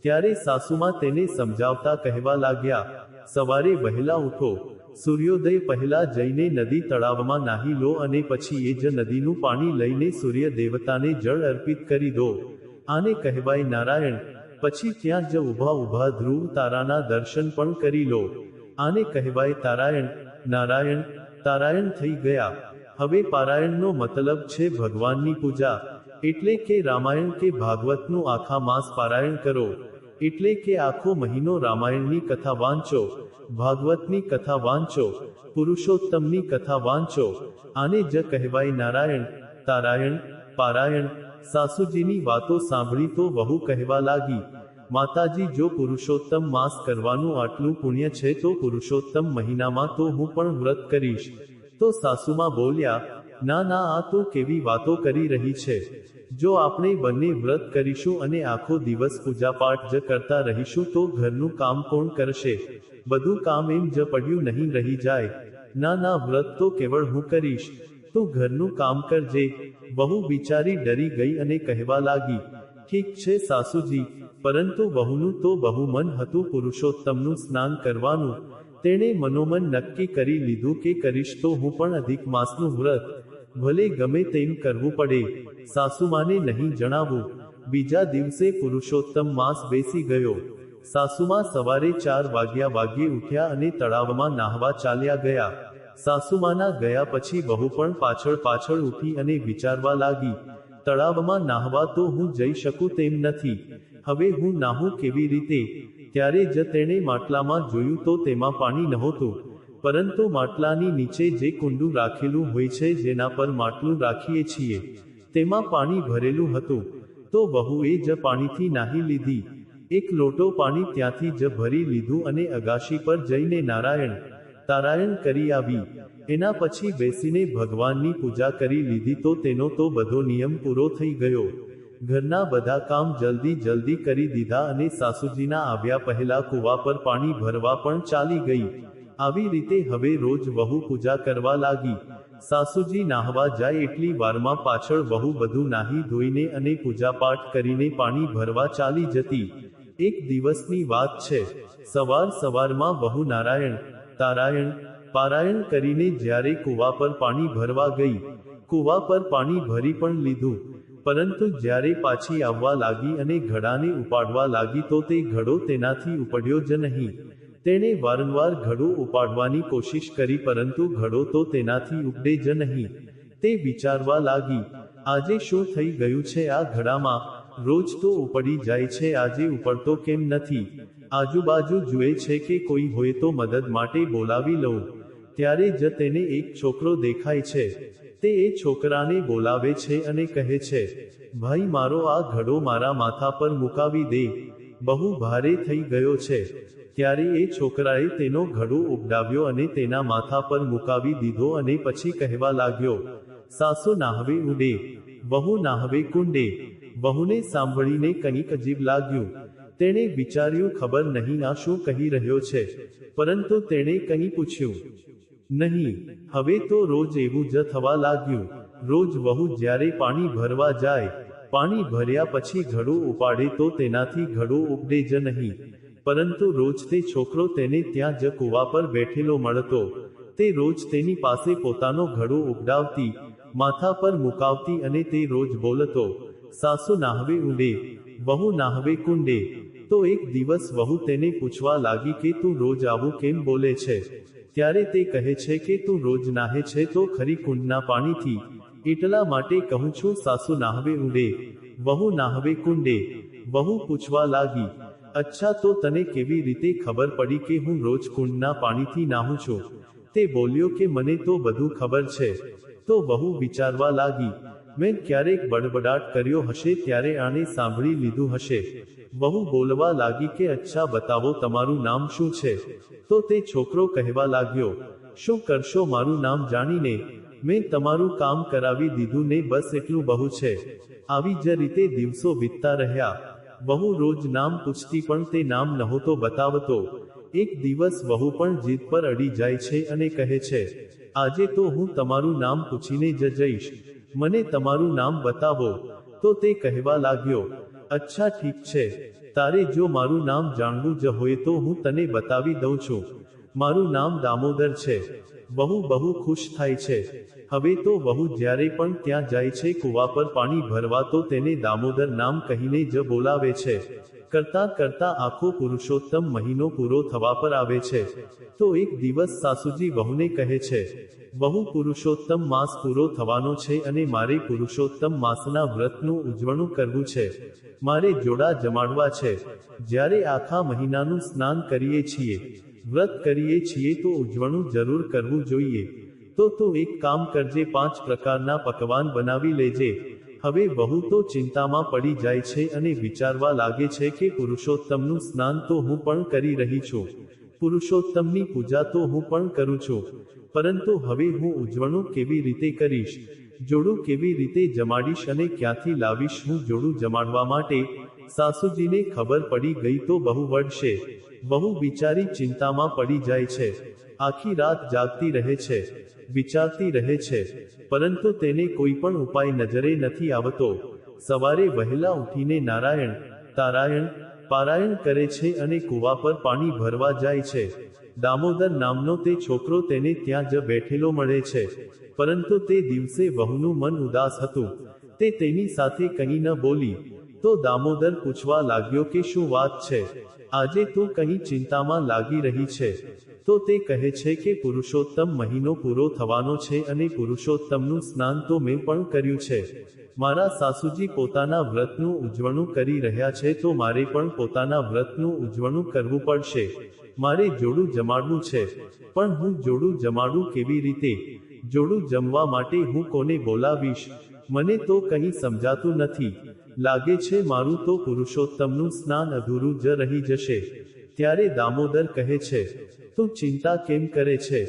[SPEAKER 1] ત્યારે સાસુમાં તેને સમજાવતા કહેવા લાગ્યા, સવારે વહેલા ઉઠો, સૂર્યોદય પહેલા જઈને નદી તળાવમાં નાહી લો અને પછી એ જ નદીનું પાણી લઈને સૂર્ય દેવતાને જળ અર્પિત કરી દો. આને કહેવાય નારાયણ. પછી ત્યાં જ ઊભા ઊભા ધ્રુવ તારાના દર્શન પણ કરી લો. આને કહેવાય તારાયણ. નારાયણ, તારાયણ થઈ ગયા. હવે પારાયણનો મતલબ છે ભગવાનની પૂજા. એટલે કે રામાયણ કે ભાગવતનું આખા માસ પારાયણ કરો. એટલે કે આખો મહિનો રામાયણની કથા વાંચો, ભાગવતની કથા વાંચો, પુરુષોત્તમની કથા વાંચો. આને જ કહેવાય નારાયણ, તારાયણ, પારાયણ. સાસુજીની વાતો સાંભળી તો વહુ કહેવા લાગી, માતાજી, જો પુરુષોત્તમ માસ કરવાનું આટલું પુણ્ય છે તો પુરુષોત્તમ મહિનામાં તો હું પણ વ્રત કરીશ. તો સાસુમાં બોલ્યા, ના ના, આ તો કેવી વાતો કરી રહી છે. જો આપણે બંને વ્રત કરીશું અને આખો દિવસ પૂજાપાઠ જ કરતા રહીશું તો ઘરનું કામ કોણ કરશે? બધું કામ એમ જ પડ્યું નહીં રહી જાય. ના ના, વ્રત તો કેવળ હું કરીશ. તું ઘરનું કામ કરજે. વહુ બિચારી ડરી ગઈ અને કહેવા લાગી, ઠીક છે સાસુજી, પરંતુ વહુનું તો બહુ મન હતું પુરુષોત્તમનું સ્નાન કરવાનું. તેણે મનોમન નક્કી કરી લીધું કે કરીશ તો હું પણ અધિક માસનું વ્રત, ભલે ગમે તેમ કરવું પડે. સાસુમાને નહીં જણાવું. બીજા દિવસે પુરુષોત્તમ માસ બેસી ગયો. સાસુમા સવારે 4 વાગ્યે ઉઠ્યા અને તળાવમાં નાહવા ચાલ્યા ગયા. સાસુમાના ગયા પછી વહુ પણ પાછળ પાછળ ઉઠી અને વિચારવા લાગી, તળાવમાં નાહવા તો હું જઈ શકું તેમ નથી. હવે હું નાહું કેવી રીતે? ત્યારે જ તેણે માટલામાં જોયું તો તેમાં પાણી નહોતું, પરંતુ માટલાની નીચે જે કુંડું રાખેલું હોય છે, જેના પર માટલું રાખીએ છીએ, તેમાં પાણી ભરેલું હતું. તો વહુએ જ પાણીથી નાહી લીધી. એક લોટો પાણી ત્યાંથી જ ભરી લીધું અને અગાશી પર જઈને નારાયણ તારાયણ કરી આવી. એના પછી બેસીને ભગવાનની પૂજા કરી લીધી તો તેનો તો બધો નિયમ પૂરો થઈ ગયો. ઘરના બધા કામ જલ્દી જલ્દી કરી દીધા અને સાસુજીના આવ્યા પહેલા કૂવા પર પાણી ભરવા પણ ચાલી ગઈ. આવી રીતે હવે રોજ વહુ પૂજા કરવા લાગી. સાસુજી નાહવા જાય એટલી વારમાં પાછળ વહુ બધું નાહી ધોઈને અને પૂજાપાઠ કરીને પાણી ભરવા ચાલી જતી. એક દિવસની વાત છે. સવારમાં વહુ નારાયણ તારાયણ પારાયણ કરીને જ્યારે કૂવા પર પાણી ભરવા ગઈ. કૂવા પર પાણી ભરી પણ લીધું, પરંતુ જ્યારે પાછી આવવા લાગી અને ઘડાને ઉપાડવા લાગી તો તે ઘડો તેનાથી ઉપડ્યો જ નહીં. તેણે વારંવાર ઘડો ઉપાડવાની કોશિશ કરી પરંતુ ઘડો તો તેનાથી ઉપડે જ નહીં. તે વિચારવા લાગી, આજે શું થઈ ગયું છે આ ઘડામાં? રોજ તો ઉપડી જાય છે, આજે ઉપડતો કેમ નથી? આજુબાજુ જુએ છે કે કોઈ હોય તો મદદ માટે બોલાવી લઉં. ત્યારે જ તેને એક છોકરો દેખાય છે. તે એ છોકરાને બોલાવે છે અને કહે છે, ભાઈ મારો આ ઘડો મારા માથા પર મુકાવી દે, બહુ ભારે થઈ ગયો છે. ત્યારે એ છોકરાએ તેનો ઘડો ઉપડાવ્યો અને તેના માથા પર મુકાવી દીધો અને પછી કહેવા લાગ્યો, સાસુ નાહવે ઉડે, વહુ નાહવે કુંડે. વહુને સાંભળીને કંઈક અજીબ લાગ્યું. તેણે વિચાર્યું ખબર નહીં આ શું કહી રહ્યો છે, પરંતુ તેણે કંઈ પૂછ્યું નહીં. હવે તો રોજ એવું જ થવા લાગ્યું. રોજ વહુ જ્યારે પાણી ભરવા જાય, પાણી ભર્યા પછી ઘડો ઉપાડે તો તેનાથી ઘડો ઉપડે જ નહીં, પરંતુ રોજ તે છોકરો તેને ત્યાં જ કૂવા પર બેઠેલો મળતો. તે રોજ તેની પાસે પોતાનો ઘડો ઉપડાવતી, માથા પર મુકાવતી અને તે રોજ બોલતો, સાસુ નાહવે ઉડે, વહુ નાહવે કુંડે. તો એક દિવસ વહુ તેને પૂછવા લાગી કે તું રોજ આવું કેમ બોલે છે? ત્યારે તે કહે છે કે તું રોજ નાહે છે તો ખરી કુંડના પાણીથી, એટલા માટે કહું છું સાસુ નાહવે ઉડે, વહુ નાહવે કુંડે. વહુ પૂછવા લાગી, અચ્છા તો તને કેવી રીતે ખબર પડી કે હું રોજ કુંડના પાણીથી નાહું છું? તે બોલ્યો કે મને તો બધું ખબર છે. તો વહુ વિચારવા લાગી, મેં ક્યારેક બડબડાટ કર્યો હશે ત્યારે આણે સાંભળી લીધું હશે. વહુ બોલવા લાગી કે અચ્છા બતાવો તમારું નામ શું છે? તો તે છોકરો કહેવા લાગ્યો, શું કરશો મારું નામ જાણીને? મેં તમારું કામ કરાવી દીધું ને બસ એટલું બહુ છે. આવી જ રીતે દિવસો વીતતા રહ્યા. વહુ રોજ નામ પૂછતી પણ તે નામ નહોતો બતાવતો. એક દિવસ વહુ પણ જીદ પર અડી જાય છે અને કહે છે, આજે તો હું તમારું નામ પૂછીને જ જઈશ, મને તમારું નામ બતાવો. તો તે કહેવા લાગ્યો, અચ્છા ઠીક છે, તારે જો મારું નામ જાણવું જ હોય તો હું તને બતાવી દઉં છું. મારું નામ દામોદર છે. વહુ બહુ ખુશ થાય છે. હવે તો વહુ જ્યારે પણ ત્યાં જાય છે કૂવા પર પાણી ભરવા તો તેને દામોદર નામ કહીને જ બોલાવે છે. કરતા કરતા આખો પુરુષોત્તમ મહિનો પૂરો થવા પર આવે છે. તો એક દિવસ સાસુજી વહુને કહે છે, વહુ પુરુષોત્તમ માસ પૂરો થવાનો છે અને મારે પુરુષોત્તમ માસના વ્રતનું ઉજવણું કરવું છે. મારે જોડા જમાડવા છે. જ્યારે આખા મહિનાનું સ્નાન કરીએ છીએ, વ્રત કરીએ છીએ તો ઉજવણું જરૂર કરવું જોઈએ. તો તું એક કામ કરજે, 5 પ્રકારના પકવાન બનાવી લેજે. હવે વહુ તો ચિંતામાં પડી જાય છે અને વિચારવા લાગે છે કે પુરુષોત્તમનું સ્નાન તો હું પણ કરી રહી છું, પુરુષોત્તમની પૂજા તો હું પણ કરું છું, પરંતુ હવે હું ઉજવણું કેવી રીતે કરીશ? જોડું કેવી રીતે જમાડીશ અને ક્યાંથી લાવીશ હું જોડું જમાડવા માટે? સાસુજીને ખબર પડી ગઈ તો બહુ વળશે. વહુ બિચારી ચિંતામાં પડી જાય છે. આખી રાત જાગતી રહે છે, વિચારતી રહે છે, પરંતુ તેને કોઈ પણ ઉપાય નજરે નથી આવતો. સવારે વહેલા ઉઠીને નારાયણ તારાયણ પારાયણ કરે છે અને કૂવા પર પાણી ભરવા જાય છે. દામોદર નામનો તે છોકરો તેને ત્યાં જ બેઠેલો મળે છે, પરંતુ તે દિવસે વહુનું મન ઉદાસ હતું. તે તેની સાથે કંઈ ન બોલી. તો દામોદર પૂછવા લાગ્યો કે શું વાત છે? આજે તું કંઈ ચિંતામાં લાગી રહી છે? તો તે કહે છે કે પુરુષોત્તમ મહિનો પૂરો થવાનો છે અને પુરુષોત્તમનું સ્નાન તો મેં પણ કર્યું છે. મારા સાસુજી પોતાના વ્રતનું ઉજવણું કરી રહ્યા છે તો મારે પણ પોતાના વ્રતનું ઉજવણું કરવું પડશે. મારે જોડું જમાડવું છે, પણ હું જોડું જમાડું કેવી રીતે? જોડું જમવા માટે હું કોને બોલાવીશ? મને તો કંઈ સમજાતું નથી. લાગે છે મારું તો પુરુષોત્તમનું સ્નાન અધૂરું જ રહી જશે. ત્યારે દામોદર કહે છે, તું ચિંતા કેમ કરે છે?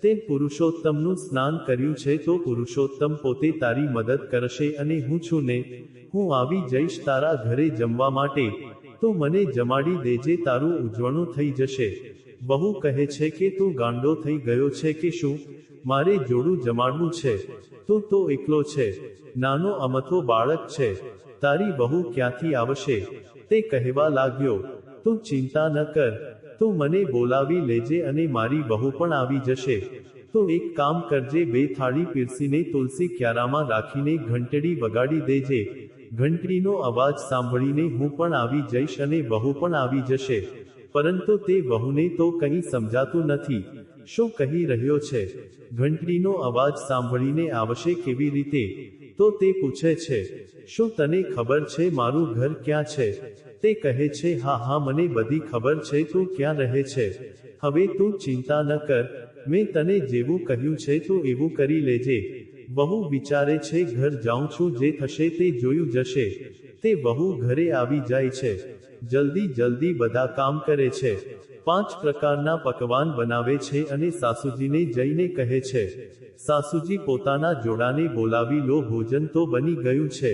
[SPEAKER 1] તે પુરુષોત્તમનું સ્નાન કર્યું છે તો પુરુષોત્તમ પોતે તારી મદદ કરશે, અને હું છું ને, હું આવી જઈશ તારા ઘરે જમવા માટે. તો મને જમાડી દેજે, તારું ઉજવણું થઈ જશે. બહુ કહે છે કે તું ગાંડો થઈ ગયો છે કે શું? મારે જોડું જમાડવું છે. તું તો એકલો છે, નાનો અમથો બાળક છે, તારી બહુ ક્યાંથી આવશે? તે કહેવા લાગ્યો, તું ચિંતા ન કર, તું મને બોલાવી લેજે અને મારી બહુ પણ આવી જશે. તો એક કામ કરજે, 2 થાળી પીરસીને તુલસી ક્યારામાં રાખીને ઘંટડી વગાડી દેજે. ઘંટડીનો અવાજ સાંભળીને હું પણ આવી જઈશ અને બહુ પણ આવી જશે. પરંતુ તે વહુને તો કંઈ સમજાતું નથી. શું કહી રહ્યો છે? ઘંટડીનો અવાજ સાંભળીને આવશે કેવી રીતે? તો તે પૂછે છે, શું તને ખબર છે મારું ઘર ક્યાં છે? તે કહે છે, હા હા, મને બધી ખબર છે, તું ક્યાં રહે છે. હવે તું ચિંતા ન કર, મેં તને જેવું કહ્યું છે તું એવું કરી લેજે. વહુ વિચારે છે, ઘર જાઉં છું, જે થશે તે જોયું જશે. તે વહુ ઘરે આવી જાય છે, જલ્દી જલ્દી બધા કામ કરે છે. 5 પ્રકારના પકવાન બનાવે છે અને સાસુજીને જઈને કહે છે, સાસુજી પોતાના જોડાને બોલાવી લો, ભોજન તો બની ગયું છે.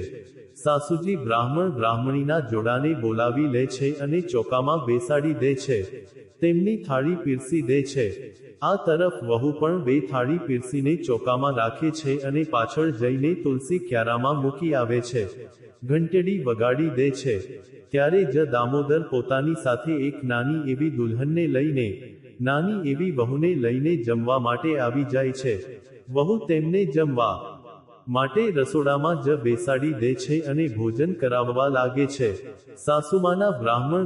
[SPEAKER 1] સાસુજી બ્રાહ્મણીના જોડાને બોલાવી લે છે અને ચોકામાં બેસાડી દે છે. તેમની થાળી પીરસી દે છે. આ તરફ વહુ પણ 2 થાળી પીરસીને ચોકામાં રાખે છે અને પાછળ જઈને તુલસી ક્યારામાં મૂકી આવે છે. ઘંટડી વગાડી દે છે. ત્યારે જ દામોદર પોતાની સાથે એક નાની એવી દુલ્હનને લઈને, નાની એવી વહુને લઈને જમવા માટે આવી જાય છે. વહુ તેમને જમવા માટે રસોડામાં જ બેસાડી દે છે અને ભોજન કરાવવા લાગે છે. સાસુમાના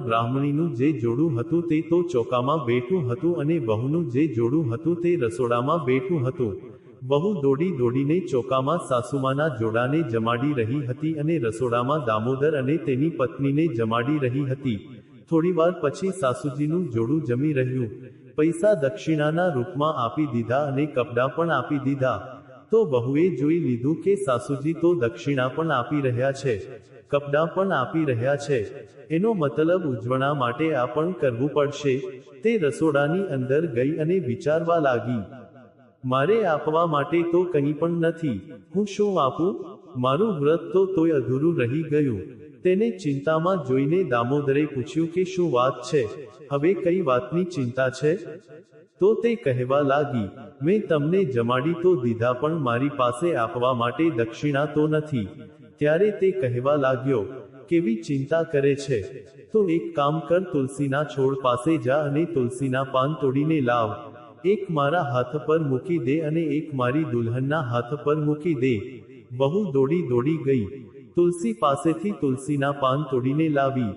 [SPEAKER 1] બ્રાહ્મણીનું જે જોડું હતું તે તો ચોકામાં બેઠું હતું અને વહુનું જે જોડું હતું તે રસોડામાં બેઠું હતું. વહુ દોડી દોડીને ચોકામાં સાસુમાના જોડાને જમાડી રહી હતી અને રસોડામાં દામોદર અને તેની પત્નીને જમાડી રહી હતી. થોડીવાર પછી સાસુજીનું જોડું જમી રહ્યું. પૈસા દક્ષિણાના રૂપમાં આપી દીધા અને કપડાં પણ આપી દીધા. તો વહુએ જોઈ લીધું કે સાસુજી તો દક્ષિણા પણ આપી રહ્યા છે, કપડાં પણ આપી રહ્યા છે. એનો મતલબ ઉજવણા માટે આ પણ કરવું પડશે. તે રસોડાની અંદર ગઈ અને વિચારવા લાગી, મારે આપવા માટે તો કંઈ પણ નથી, હું શું આપું? મારું વ્રત તો તોય અધૂરું રહી ગયું. તેને ચિંતામાં જોઈને દામોદરે પૂછ્યું કે શું વાત છે? હવે કઈ વાતની ચિંતા છે? તો તે કહેવા લાગી, મેં તમને જમાડી તો દીધા, પણ મારી પાસે આપવા માટે દક્ષિણા તો નથી. ત્યારે તે કહેવા લાગ્યો, કેવી ચિંતા કરે છે? તો એક કામ કર, તુલસીના છોડ પાસે જા અને તુલસીના પાન તોડીને લાવ. એક મારા હાથ પર મૂકી દે અને એક મારી દુલ્હનના હાથ પર મૂકી દે. વહુ દોડી દોડી ગઈ, તુલસી પાસેથી તુલસીના પાન તોડીને લાવી.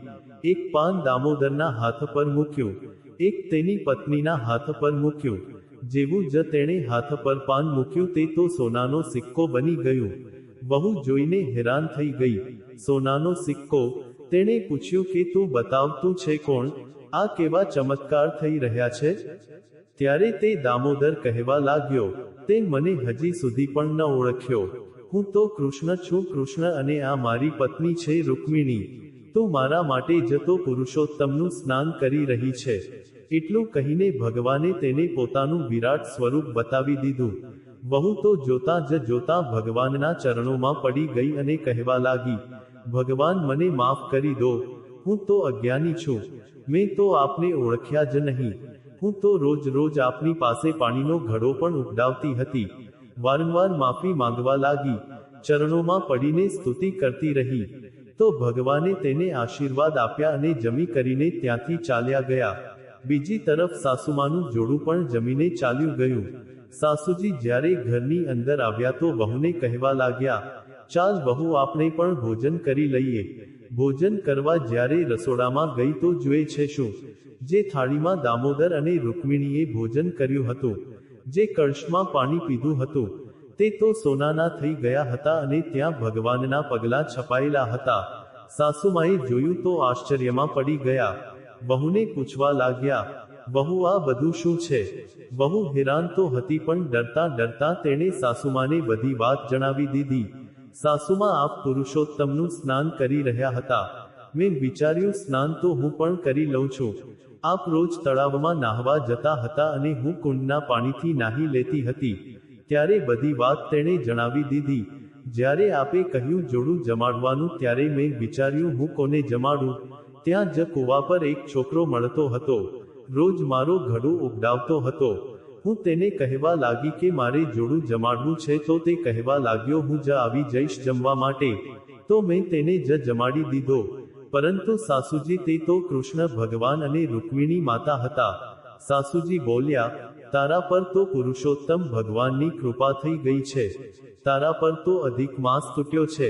[SPEAKER 1] એક પાન દામોદરના હાથ પર મૂક્યું, એક તેની પત્નીના હાથ પર મૂક્યું. જેવું જ તેણે હાથ પર પાન મૂક્યું તે તો સોનાનો સિક્કો બની ગયું. વહુ જોઈને હેરાન થઈ ગઈ. સોનાનો સિક્કો? તેણે પૂછ્યું કે તું બતાવ, તું છે કોણ? આ કેવા ચમત્કાર થઈ રહ્યા છે? ત્યારે તે દામોદર કહેવા લાગ્યો, તે મને હજી સુધી પણ ન ઓળખ્યો. હું તો કૃષ્ણ છું, કૃષ્ણ, અને આ મારી પત્ની છે રૂકમિણી. તું મારા માટે જ તો પુરુષોત્તમનું સ્નાન કરી રહી છે. એટલું કહીને ભગવાને તેને પોતાનું વિરાટ સ્વરૂપ બતાવી દીધું. વહુ તો જોતાં જ જોતાં ભગવાનના ચરણોમાં પડી ગઈ અને કહેવા લાગી, ભગવાન, મને માફ કરી દો, હું તો અજ્ઞાની છું, મેં તો આપને ઓળખ્યા જ નહીં. હું તો રોજ રોજ આપની પાસે પાણીનો ઘડો પણ ઉકળાવતી હતી. વારંવાર માફી માંગવા લાગી, ચરણોમાં પડીને સ્તુતિ કરતી રહી. તો ભગવાને તેને આશીર્વાદ આપ્યા અને જમી કરીને ત્યાંથી ચાલ્યા ગયા. બીજી તરફ સાસુમાનું જોડું પણ જમીને ચાલ્યું ગયું. સાસુજી જ્યારે ઘરની અંદર આવ્યા તો વહુને કહેવા લાગ્યા, ચાલ વહુ, આપણે પણ ભોજન કરી લઈએ. ભોજન કરવા જ્યારે રસોડામાં ગઈ તો જુએ છે શું? જે થાળીમાં દામોદર અને રૂકમિણીએ ભોજન કર્યું હતું, જે કળશમાં પાણી પીધું હતું, તે તો સોનાના થઈ ગયા હતા અને ત્યાં ભગવાનના પગલાં છપાયેલા હતા. સાસુમાએ જોયું તો આશ્ચર્યમાં પડી ગયા. વહુને પૂછવા લાગ્યા, વહુ, આ બધું શું છે? વહુ હેરાન તો હતી, પણ ડરતા ડરતા તેણે સાસુમાને બધી વાત જણાવી દીધી. સાસુમાં આપ પુરુષોત્તમનું સ્નાન કરી રહ્યા હતા. મેં વિચાર્યું સ્નાન તો હું પણ કરી લઉં છું. આપ રોજ તળાવમાં નાહવા જતા હતા અને હું કુંડના પાણીથી નાહી લેતી હતી. ત્યારે બધી વાત તેણે જણાવી દીધી. જ્યારે આપે કહ્યું જોડું જમાડવાનું ત્યારે મેં વિચાર્યું હું કોને જમાડું. ત્યાં જ કૂવા પર એક છોકરો મળતો હતો. રોજ મારો ઘડું ઉગડાવતો હતો. હું તેને કહેવા લાગી કે મારે જોડું જમાડવું છે તો તે કહેવા લાગ્યો હું જ આવી જઈશ જમવા માટે. તો મેં તેને જ જમાડી દીધો. પરંતુ સાસુજી તે તો કૃષ્ણ ભગવાન અને રૂકમિણી માતા હતા. સાસુજી બોલ્યા, તારા પર તો પુરુષોત્તમ ભગવાનની કૃપા થઈ ગઈ છે. તારા પર તો અધિક માસ તૂટ્યો છે.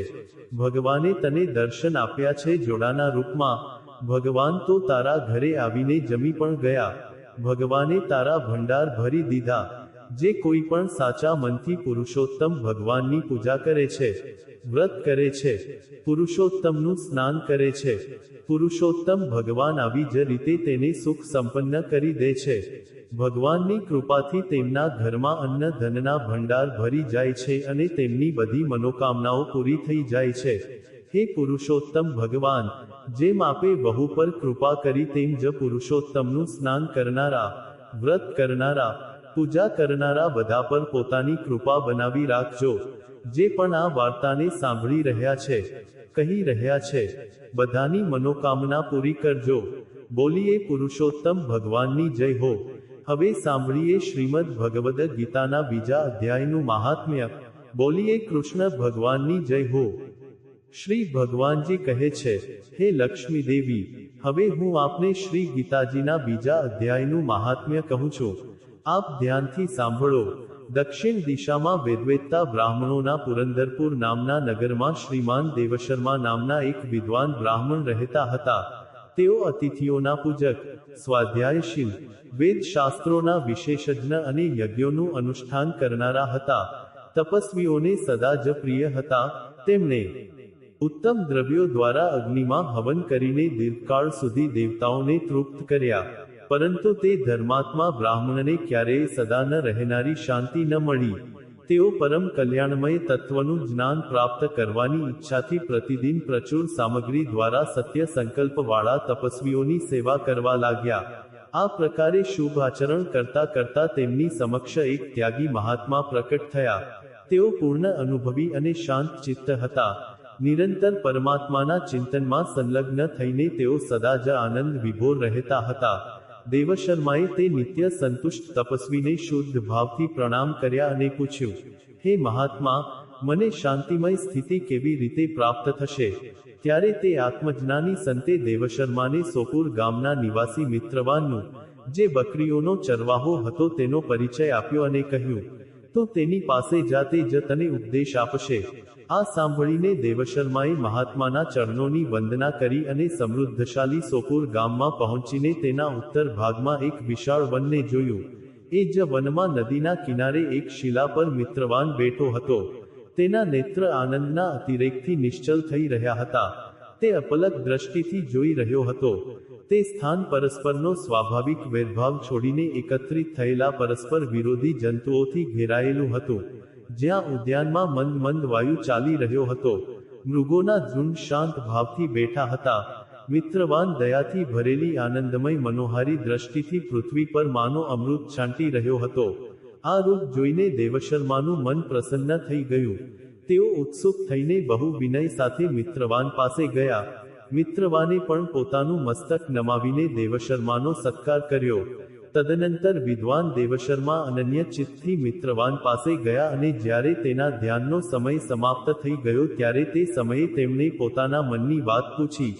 [SPEAKER 1] ભગવાને તને દર્શન આપ્યા છે જોડાના રૂપમાં. ભગવાન તો તારા ઘરે આવીને જમી પણ ગયા. ભગવાને તારા ભંડાર ભરી દીધા. જે કોઈ પણ સાચા મનથી પુરુષોત્તમ ભગવાનની પૂજા કરે છે, વ્રત કરે છે, પુરુષોત્તમનું સ્નાન કરે છે, પુરુષોત્તમ ભગવાન આવી જ રીતે તેને સુખ સંપન્ન કરી દે છે. ભગવાનની કૃપાથી તેમના ઘરમાં અન્ન ધનના ભંડાર ભરી જાય છે અને તેમની બધી મનોકામનાઓ પૂરી થઈ જાય છે. હે પુરુષોત્તમ ભગવાન, જેમ આપે વહુ પર કૃપા કરી તેમ જ પુરુષોત્તમનું સ્નાન કરનારા, વ્રત કરનારા, પૂજા કરનારા બધા પર પોતાની કૃપા બનાવી રાખજો. જે પણ આ વાર્તાને સાંભળી રહ્યા છે, કહી રહ્યા છે, બધાની મનોકામના પૂરી કરજો. બોલીએ પુરુષોત્તમ ભગવાનની જય હો. હવે સાંભળીએ શ્રીમદ ભગવદ ગીતાના બીજા અધ્યાયનું મહાત્મ્ય. બોલીએ કૃષ્ણ ભગવાનની જય હો. શ્રી ભગવાનજી કહે છે, હે લક્ષ્મી દેવી, હવે હું આપને શ્રી ગીતાજીના બીજા અધ્યાયનું મહાત્મ્ય કહું છું. આપ ધ્યાનથી સાંભળો. દક્ષિણ દિશામાં વેદવેત્તા બ્રાહ્મણોના પુરંદરપુર નામના નગરમાં શ્રીમાન દેવશર્મા નામના એક વિદ્વાન બ્રાહ્મણ રહેતા હતા. તેઓ અતિથિઓના પૂજક, સ્વાધ્યાયશીલ, વેદ શાસ્ત્રોના વિશેષજ્ઞ અને યજ્ઞોનું અનુષ્ઠાન કરનારા હતા. તપસ્વીઓને સદા જ પ્રિય હતા. તેમણે ઉત્તમ દ્રવ્યો દ્વારા અગ્નિમાં હવન કરીને દીર્ઘકાળ સુધી દેવતાઓને તૃપ્ત કર્યા. પરંતુ તે ધર્માત્મા બ્રાહ્મણને ક્યારેય સદા ન રહેનારી શાંતિ ન મળી. તેઓ પરમ કલ્યાણમય તત્વનું જ્ઞાન પ્રાપ્ત કરવાની ઈચ્છાથી પ્રતિદિન પ્રચુર સામગ્રી દ્વારા સત્ય સંકલ્પવાળા તપસ્વીઓની સેવા કરવા લાગ્યા. આ પ્રકારે શુભ આચરણ કરતા કરતા તેમની સમક્ષ એક ત્યાગી મહાત્મા પ્રકટ થયા. તેઓ પૂર્ણ અનુભવી અને શાંત ચિત્ત હતા. નિરંતર પરમાત્માના ચિંતનમાં સંલગ્ન થઈને તેઓ સદા જ આનંદ વિભોર રહેતા હતા. દેવશર્માએ તે નિત્ય સંતુષ્ટ તપસ્વીને શુદ્ધ ભાવથી પ્રણામ કર્યા અને પૂછ્યું, હે મહાત્મા, મને શાંતિમય સ્થિતિ કેવી રીતે પ્રાપ્ત થશે? ત્યારે તે આત્મજ્ઞાની સંતે દેવશર્માને સોપુર ગામના નિવાસી મિત્રવાનનું, જે બકરીઓનો ચરવાહો હતો, તેનો પરિચય આપ્યો અને કહ્યું, તો તેની પાસે જાતે જ તને ઉપદેશ આપશે. આ સાંભળીને દેવશર્માએ મહાત્માના ચરણોની વંદના કરી અને સમૃદ્ધશાલી સોપુર ગામમાં પહોંચીને તેના ઉત્તર ભાગમાં એક વિશાળ વનને જોયું. એ જ વનમાં નદીના કિનારે એક શિલા પર મિત્રવાન બેઠો હતો. તેના નેત્ર આનંદના અતિરેકથી નિશ્ચલ થઈ રહ્યા હતા. તે અપલક દ્રષ્ટિથી જોઈ રહ્યો હતો. તે સ્થાન પરસ્પરનો સ્વાભાવિક વેરભાવ છોડીને એકત્રિત થયેલા પરસ્પર વિરોધી જંતુઓથી ઘેરાયેલું હતું. જ્યાં ઉદ્યાનમાં મંદ મંદ વાયુ ચાલી રહ્યો હતો. મૃગોના ઝુંડ શાંત ભાવથી બેઠા હતા. મિત્રવાન દયાથી ભરેલી આનંદમય મનોહારી દ્રષ્ટિથી પૃથ્વી પર માનો અમૃત છાંટી રહ્યો હતો. આ રૂપ જોઈને દેવશર્માનું મન પ્રસન્ન થઈ ગયું. તેઓ ઉત્સુક થઈને બહુ વિનય સાથે મિત્રવાન પાસે ગયા. મિત્રવાને પણ પોતાનું મસ્તક નમાવીને દેવશર્માનો સત્કાર કર્યો. તદનંતર વિદ્વાન દેવશર્મા અનન્ય ચિત્તથી મિત્રવાન પાસે ગયા અને જ્યારે તેના ધ્યાનનો સમય સમાપ્ત થઈ ગયો ત્યારે તે સમયે તેમણે પોતાના મનની વાત પૂછી,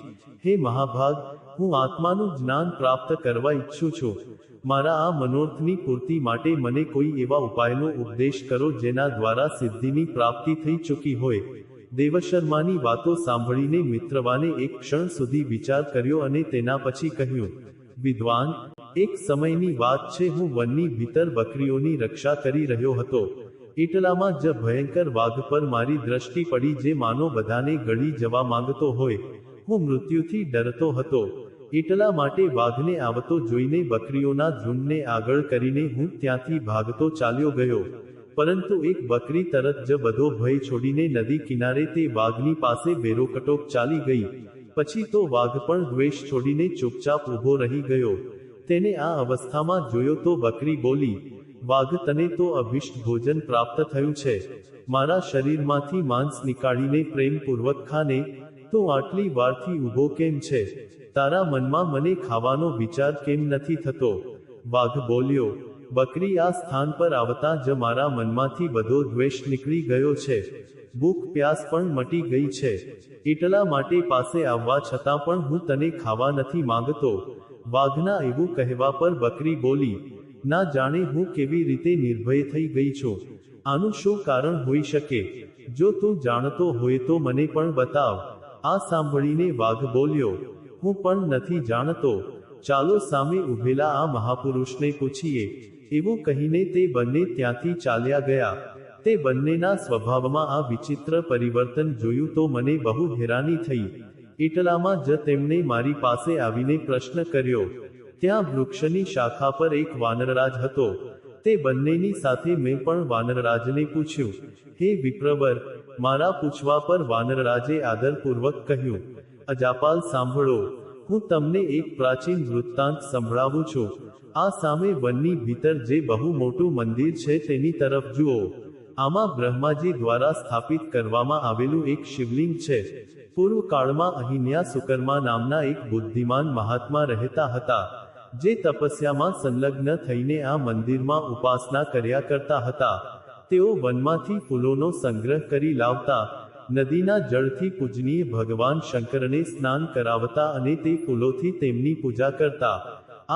[SPEAKER 1] હે મહાભાગ, હું આત્માનું જ્ઞાન પ્રાપ્ત કરવા ઈચ્છું છું. મારા આ મનોરથની પૂર્તિ માટે મને કોઈ એવા ઉપાયનો ઉપદેશ કરો જેના દ્વારા સિદ્ધિની પ્રાપ્તિ થઈ ચૂકી હોય. દેવશર્માની વાતો સાંભળીને મિત્રવાને એક ક્ષણ સુધી વિચાર કર્યો અને તેના પછી કહ્યું, વિદ્વાન, એક સમયની વાત છે, હું વનની ભીતર બકરીઓની રક્ષા કરી રહ્યો હતો. એટલામાં જ ભયંકર વાઘ પર મારી દ્રષ્ટિ પડી, જે માનો બધાને ગળી જવા માંગતો હોય. હું મૃત્યુથી ડરતો હતો. એટલા માટે વાઘને આવતો જોઈને બકરીઓના ઝુંડને આગળ કરીને હું ત્યાંથી ભાગતો ચાલ્યો ગયો. પરંતુ એક બકરી તરત જ બધો ભય છોડીને નદી કિનારે તે વાઘની પાસે બેરોકટોક ચાલી ગઈ. પછી તો વાઘ પણ દ્વેષ છોડીને ચૂપચાપ ઊભો રહી ગયો. તેને આ અવસ્થામાં જોયો તો બકરી બોલી, વાઘ, તને તો અભિષ્ટ ભોજન પ્રાપ્ત થયું છે. મારા શરીરમાંથી માંસ નીકાળીને પ્રેમપૂર્વક ખાને. તો આટલી વારથી ઊભો કેમ છે? તારા મનમાં મને ખાવાનો વિચાર કેમ નથી થતો? વાઘ બોલ્યો, બકરી, આ સ્થાન પર આવતા જ મારા મનમાંથી બધો દ્વેષ નીકળી ગયો છે. ભૂખ પ્યાસ પણ મટી ગઈ છે. એટલા માટે પાસે આવવા છતાં પણ હું તને ખાવા નથી માંગતો. વાઘના એવું કહેવા પર બકરી બોલી, ના જાણે હું કેવી રીતે નિર્ભય થઈ ગઈ છું. આનું શું કારણ હોઈ શકે? જો તું જાણતો હોય તો મને પણ બતાવ. આ સાંભળીને વાઘ બોલ્યો, હું પણ નથી જાણતો. ચાલો સામે ઊભેલા આ મહાપુરુષને પૂછીએ. એવું કહીને તે બંને ત્યાંથી ચાલ્યા ગયા. તે બંનેના સ્વભાવમાં આ વિચિત્ર પરિવર્તન જોયું તો મને બહુ હેરાની થઈ. એટલામાં જ તેમણે મારી પાસે આવીને પ્રશ્ન કર્યો. ત્યાં વૃક્ષની શાખા પર એક વાનરરાજ હતો. તે બંનેની સાથે મેં પણ વાનરરાજને પૂછ્યું, હે વિપ્રવર? મારા પૂછવા પર વાનરરાજે આદરપૂર્વક કહ્યું, અજાપાલ, સાંભળો. હું તમને એક પ્રાચીન વૃત્તાંત સંભળાવું છું. આ સામે વનની ભીતર જે બહુ મોટું મંદિર છે તેની તરફ જુઓ. આમાં બ્રહ્માજી દ્વારા સ્થાપિત કરવામાં આવેલું એક શિવલિંગ છે. પૂર્વકાળમાં અહીંયા સુકર્મા નામના એક બુદ્ધિમાન મહાત્મા રહેતા હતા, જે તપસ્યામાં સંલગ્ન થઈને આ મંદિરમાં ઉપાસના કર્યા કરતા હતા. તેઓ વનમાંથી ફૂલોનો સંગ્રહ કરી લાવતા, નદીના જળથી પૂજનીય ભગવાન શંકરને સ્નાન કરાવતા અને તે ફૂલોથી તેમની પૂજા કરતા.